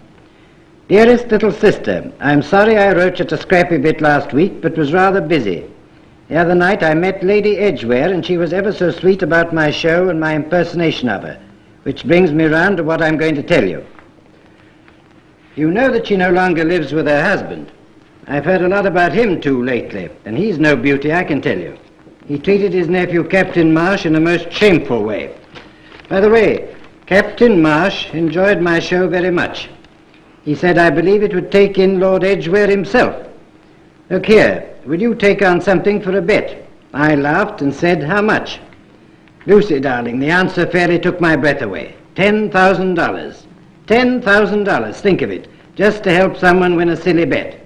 Dearest little sister, I'm sorry I wrote just a scrappy bit last week, but was rather busy. The other night I met Lady Edgware, and she was ever so sweet about my show and my impersonation of her, which brings me round to what I'm going to tell you. You know that she no longer lives with her husband. I've heard a lot about him too lately, and he's no beauty, I can tell you. He treated his nephew, Captain Marsh, in a most shameful way. By the way, Captain Marsh enjoyed my show very much. He said, I believe it would take in Lord Edgware himself. Look here, will you take on something for a bet? I laughed and said, how much? Lucy, darling, the answer fairly took my breath away. $10,000. $10,000, think of it, just to help someone win a silly bet.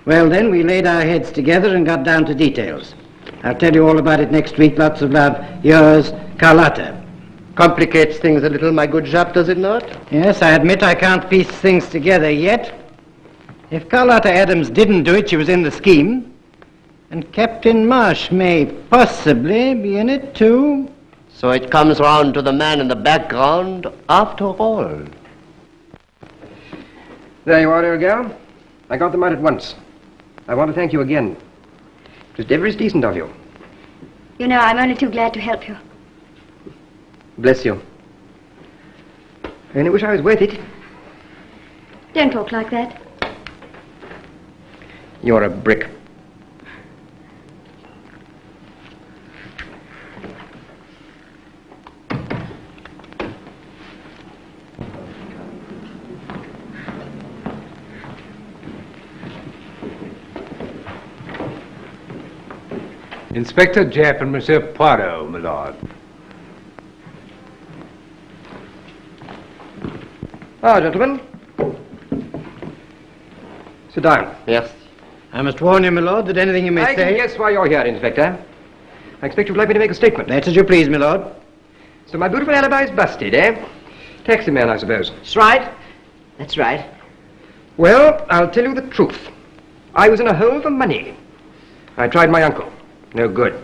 Well then, we laid our heads together and got down to details. I'll tell you all about it next week. Lots of love. Yours, Carlotta. Complicates things a little, my good Jap, does it not? Yes, I admit I can't piece things together yet. If Carlotta Adams didn't do it, she was in the scheme. And Captain Marsh may possibly be in it too. So it comes round to the man in the background after all. There you are, dear girl. I got them out at once. I want to thank you again. It was devilish decent of you. You know, I'm only too glad to help you. Bless you. I only wish I was worth it. Don't talk like that. You're a brick. Inspector Japp and Monsieur Poirot, my lord. Ah, gentlemen. Sit down. Yes. I must warn you, my lord, that anything you may I say... can guess why you're here, Inspector. I expect you'd like me to make a statement. That's as you please, my lord. So my beautiful alibi's busted, eh? Taxi man, I suppose. That's right. That's right. Well, I'll tell you the truth. I was in a hole for money. I tried my uncle. No good.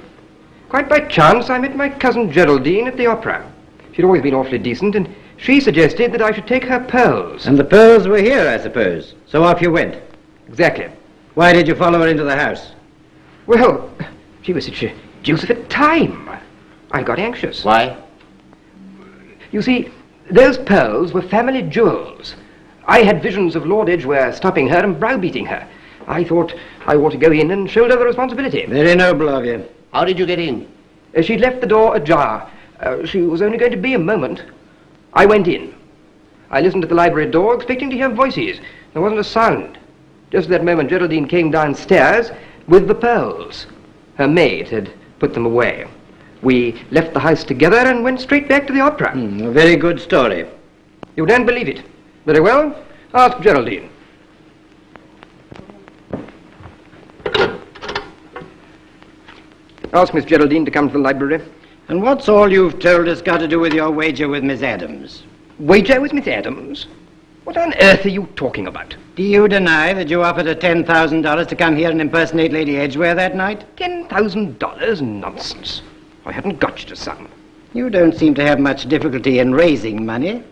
Quite by chance, I met my cousin Geraldine at the opera. She'd always been awfully decent, and she suggested that I should take her pearls. And the pearls were here, I suppose. So off you went. Exactly. Why did you follow her into the house? Well, she was such a deuce of a time. I got anxious. Why? You see, those pearls were family jewels. I had visions of Lord Edgware stopping her and browbeating her. I thought I ought to go in and shoulder the responsibility. Very noble of you. How did you get in? She'd left the door ajar. She was only going to be a moment. I went in. I listened at the library door, expecting to hear voices. There wasn't a sound. Just at that moment, Geraldine came downstairs with the pearls. Her maid had put them away. We left the house together and went straight back to the opera. A very good story. You don't believe it. Very well. Ask Geraldine. Ask Miss Geraldine to come to the library. And what's all you've told us got to do with your wager with Miss Adams? Wager with Miss Adams? What on earth are you talking about? Do you deny that you offered her $10,000 to come here and impersonate Lady Edgware that night? $10,000? Nonsense. I hadn't got you to sum. You don't seem to have much difficulty in raising money.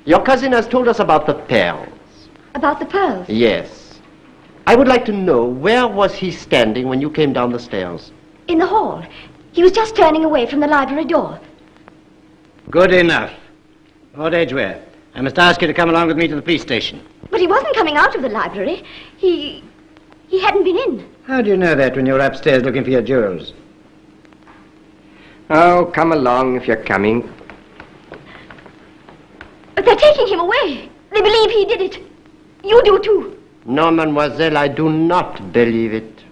Your cousin has told us about the pearls. About the pearls? Yes. I would like to know, where was he standing when you came down the stairs? In the hall. He was just turning away from the library door. Good enough. Lord Edgware, I must ask you to come along with me to the police station. But he wasn't coming out of the library. He hadn't been in. How do you know that when you're upstairs looking for your jewels? Oh, come along if you're coming. But they're taking him away. They believe he did it. You do too. No, mademoiselle, I do not believe it.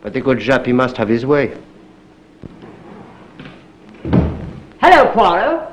But the good Jap, he must have his way. Hello, Poirot.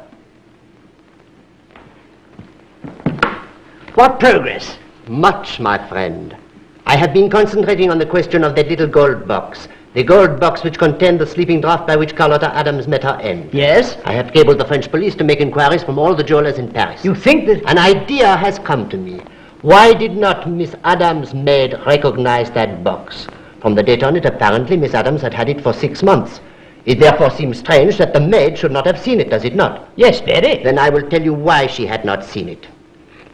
What progress? Much, my friend. I have been concentrating on the question of that little gold box. The gold box which contained the sleeping draught by which Carlotta Adams met her end. Yes? I have cabled the French police to make inquiries from all the jewelers in Paris. You think that... An idea has come to me. Why did not Miss Adams' maid recognize that box? From the date on it, apparently Miss Adams had had it for 6 months. It therefore seems strange that the maid should not have seen it, does it not? Yes, very. Then I will tell you why she had not seen it.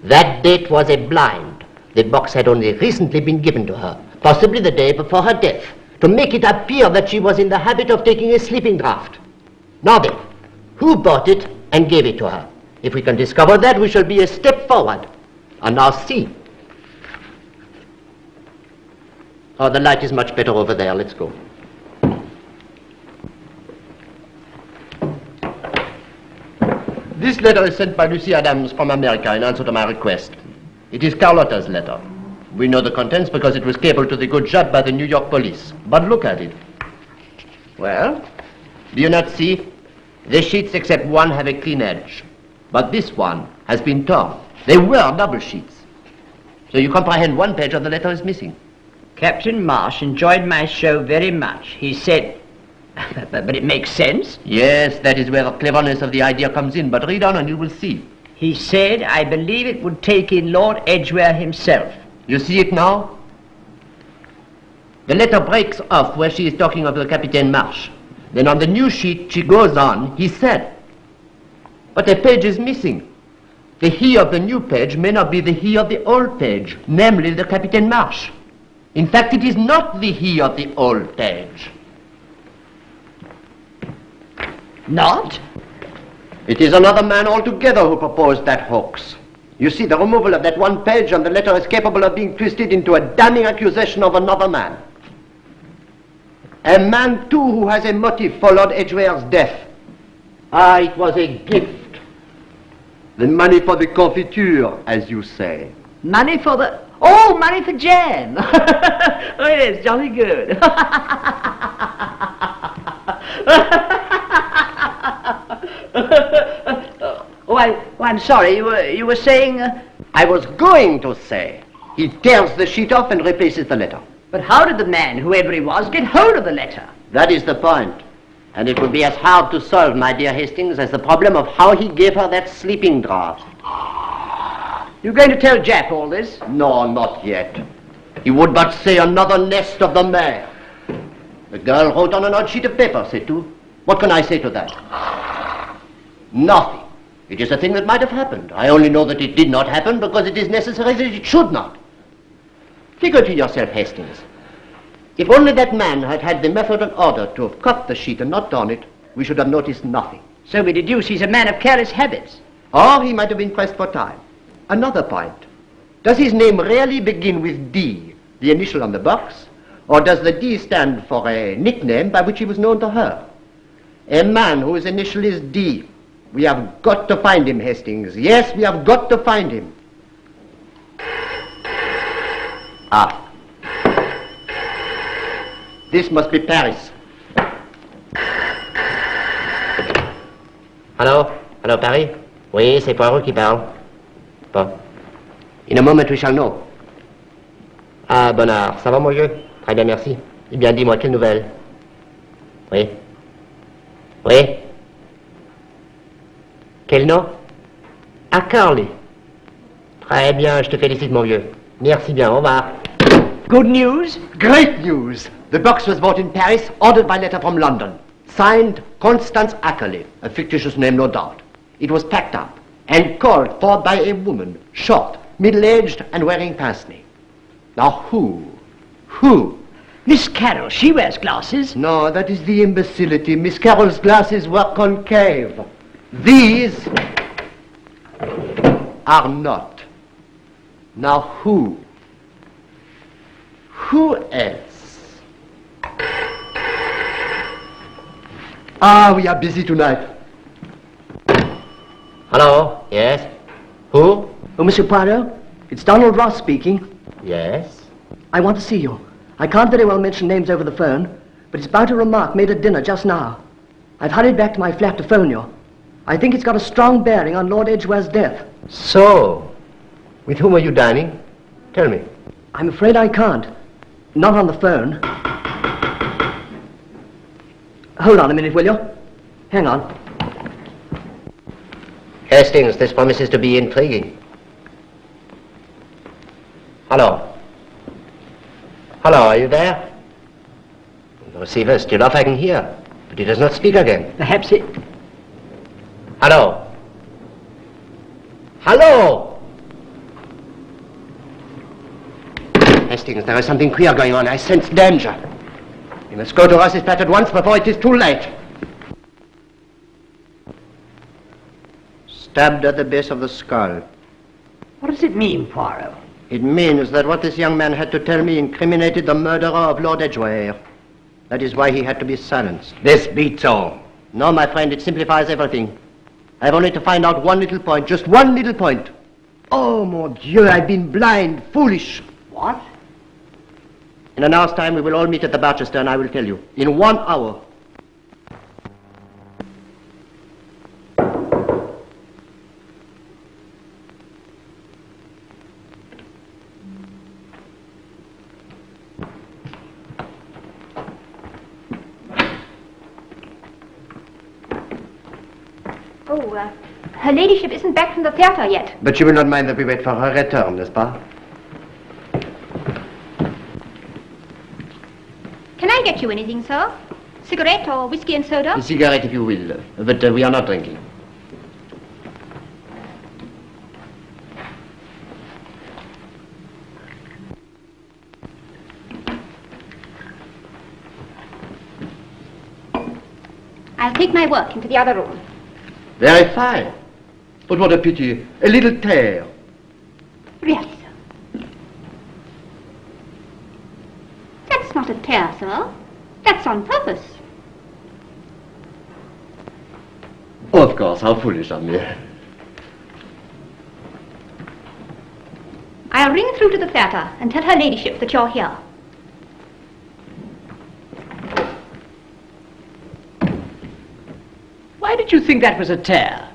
That date was a blind. The box had only recently been given to her, possibly the day before her death, to make it appear that she was in the habit of taking a sleeping draught. Now then, who bought it and gave it to her? If we can discover that, we shall be a step forward. And now see. Oh, the light is much better over there. Let's go. This letter is sent by Lucy Adams from America in answer to my request. It is Carlotta's letter. We know the contents because it was cabled to the good job by the New York police. But look at it. Well, do you not see? The sheets except one have a clean edge. But this one has been torn. They were double sheets. So you comprehend one page of the letter is missing. Captain Marsh enjoyed my show very much. He said, but it makes sense. Yes, that is where the cleverness of the idea comes in. But read on and you will see. He said, I believe it would take in Lord Edgware himself. You see it now? The letter breaks off where she is talking of the Captain Marsh. Then on the new sheet she goes on, he said. But a page is missing. The he of the new page may not be the he of the old page, namely the Captain Marsh. In fact, it is not the he of the old page. Not? It is another man altogether who proposed that hoax. You see, the removal of that one page on the letter is capable of being twisted into a damning accusation of another man. A man, too, who has a motive for Lord Edgware's death. Ah, it was a gift. The money for the confiture, as you say. Money for the... Oh, money for jam. Oh, yes, jolly good. I'm sorry. You were saying... I was going to say. He tears the sheet off and replaces the letter. But how did the man, whoever he was, get hold of the letter? That is the point. And it will be as hard to solve, my dear Hastings, as the problem of how he gave her that sleeping draught. You going to tell Jap all this? No, not yet. He would but say another nest of the mare. The girl wrote on an odd sheet of paper, c'est tout. What can I say to that? Nothing. It is a thing that might have happened. I only know that it did not happen because it is necessary that it should not. Figure to yourself, Hastings. If only that man had had the method and order to have cut the sheet and not torn it, we should have noticed nothing. So we deduce he's a man of careless habits. Or he might have been pressed for time. Another point. Does his name really begin with D, the initial on the box? Or does the D stand for a nickname by which he was known to her? A man whose initial is D. We have got to find him, Hastings. Yes, we have got to find him. Ah. This must be Paris. Hello? Hello, Paris? Oui, c'est Poirot qui parle. Bon. In a moment, we shall know. Ah, Bonnard, ça va, mon vieux? Très bien, merci. Eh bien, dis-moi, quelle nouvelle? Oui? Oui? Quel nom? Ah, Carly. Très bien, je te félicite, mon vieux. Merci bien, au revoir. Good news? Great news! The box was bought in Paris, ordered by letter from London. Signed, Constance Ackerley, a fictitious name, no doubt. It was packed up and called for by a woman, short, middle-aged, and wearing pince-nez. Now, who? Miss Carroll, she wears glasses. No, that is the imbecility. Miss Carroll's glasses were concave. These are not. Now, who? Who else? Ah, we are busy tonight. Hello? Yes? Who? Oh, Monsieur Poirot, it's Donald Ross speaking. Yes? I want to see you. I can't very well mention names over the phone, but it's about a remark made at dinner just now. I've hurried back to my flat to phone you. I think it's got a strong bearing on Lord Edgware's death. So, with whom are you dining? Tell me. I'm afraid I can't. Not on the phone. Hold on a minute, will you? Hang on. Hastings, this promises to be intriguing. Hello? Hello, are you there? The receiver is still off, I can hear, but he does not speak again. Perhaps it... Hello? Hello? Hastings, there is something queer going on. I sense danger. We must go to Ross's flat at once before it is too late. Stabbed at the base of the skull. What does it mean, Poirot? It means that what this young man had to tell me incriminated the murderer of Lord Edgware. That is why he had to be silenced. This beats all. No, my friend, it simplifies everything. I have only to find out one little point, just one little point. Oh, mon Dieu, I've been blind, foolish. What? In an hour's time, we will all meet at the Barchester, and I will tell you. In 1 hour. Her ladyship isn't back from the theatre yet. But you will not mind that we wait for her return, n'est-ce pas? Can I get you anything, sir? Cigarette or whiskey and soda? A cigarette, if you will. But we are not drinking. I'll take my work into the other room. Very fine. But what a pity. A little tear. Really, sir? That's not a tear, sir. That's on purpose. Of course, how foolish of me. I'll ring through to the theatre and tell her ladyship that you're here. Why did you think that was a tear?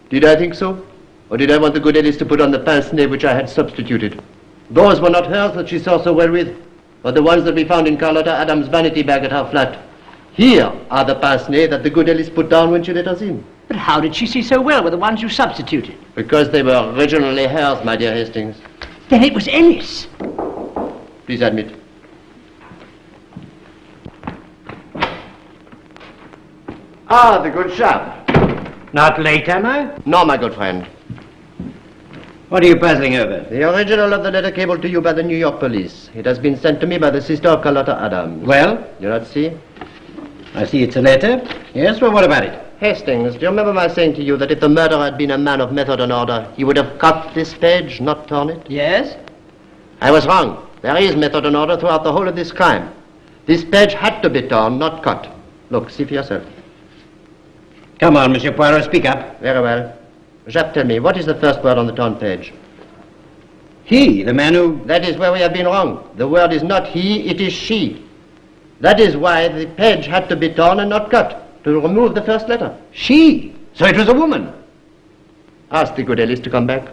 Did I think so? Or did I want the good Alice to put on the pince-nez which I had substituted? Those were not hers that she saw so well with, but the ones that we found in Carlotta Adams' vanity bag at her flat. Here are the pince-nez that the good Alice put down when she let us in. But how did she see so well with the ones you substituted? Because they were originally hers, my dear Hastings. Then it was Ellis. Please admit. Ah, the good chap. Not late, am I? No, my good friend. What are you puzzling over? The original of the letter cabled to you by the New York police. It has been sent to me by the sister of Carlotta Adams. Well? You not see? I see it's a letter. Yes, well, what about it? Hastings, do you remember my saying to you that if the murderer had been a man of method and order, he would have cut this page, not torn it? Yes? I was wrong. There is method and order throughout the whole of this crime. This page had to be torn, not cut. Look, see for yourself. Come on, Monsieur Poirot, speak up. Very well. Jacques, tell me, what is the first word on the torn page? He, the man who... That is where we have been wrong. The word is not he, it is she. That is why the page had to be torn and not cut, to remove the first letter. She? So it was a woman? Ask the good Alice to come back.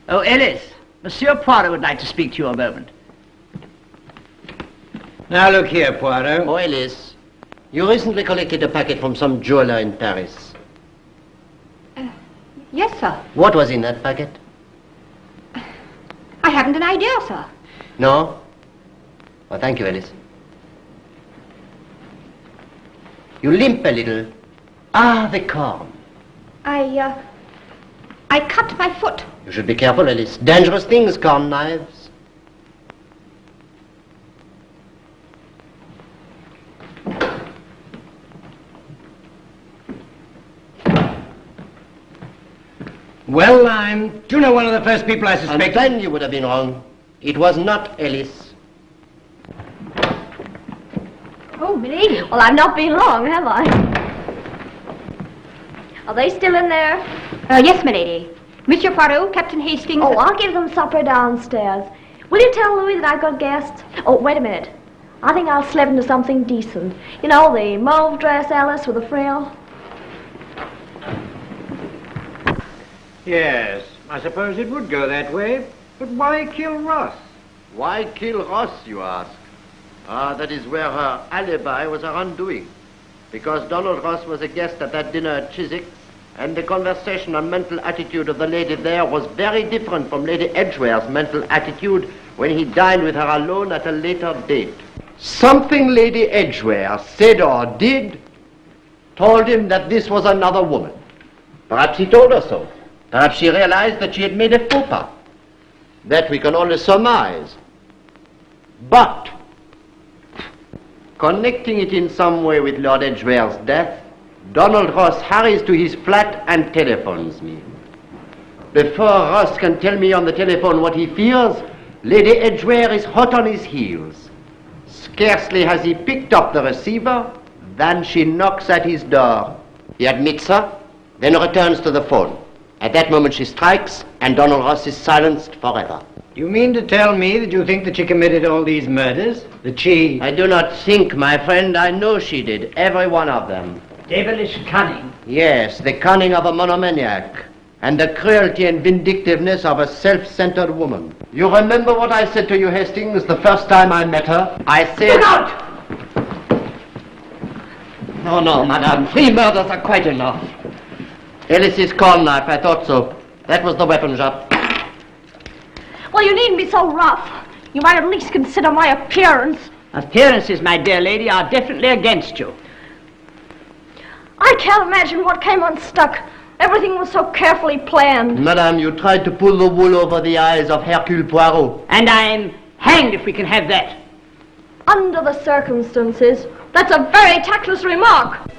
Oh, Ellis, Monsieur Poirot would like to speak to you a moment. Now look here, Poirot. Oh, Alice, you recently collected a packet from some jeweler in Paris. Yes, sir. What was in that packet? I haven't an idea, sir. No? Well, thank you, Alice. You limp a little. Ah, the corn. I cut my foot. You should be careful, Alice. Dangerous things, corn knives. Well, I'm, you know, one of the first people I suspected. And then you would have been wrong. It was not Alice. Oh, milady. Well, I've not been long, have I? Are they still in there? Yes, milady. Monsieur Poirot, Captain Hastings... Oh, I'll give them supper downstairs. Will you tell Louis that I've got guests? Oh, wait a minute. I think I'll slip into something decent. You know, the mauve dress, Alice, with a frill. Yes, I suppose it would go that way. But why kill Ross? Why kill Ross, you ask? Ah, that is where her alibi was her undoing. Because Donald Ross was a guest at that dinner at Chiswick's, and the conversation and mental attitude of the lady there was very different from Lady Edgware's mental attitude when he dined with her alone at a later date. Something Lady Edgware said or did told him that this was another woman. Perhaps he told her so. Perhaps she realized that she had made a faux pas. That we can only surmise. But connecting it in some way with Lord Edgware's death, Donald Ross hurries to his flat and telephones me. Before Ross can tell me on the telephone what he fears, Lady Edgware is hot on his heels. Scarcely has he picked up the receiver than she knocks at his door. He admits her, then returns to the phone. At that moment she strikes, and Donald Ross is silenced forever. You mean to tell me that you think that she committed all these murders? That she... I do not think, my friend. I know she did. Every one of them. Devilish cunning. Yes, the cunning of a monomaniac. And the cruelty and vindictiveness of a self-centered woman. You remember what I said to you, Hastings, the first time I met her? I said... Look out! No, madame. 3 murders are quite enough. Alice's corn knife, I thought so. That was the weapon, Jacques. Well, you needn't be so rough. You might at least consider my appearance. Appearances, my dear lady, are definitely against you. I can't imagine what came unstuck. Everything was so carefully planned. Madame, you tried to pull the wool over the eyes of Hercule Poirot. And I'm hanged if we can have that. Under the circumstances, that's a very tactless remark.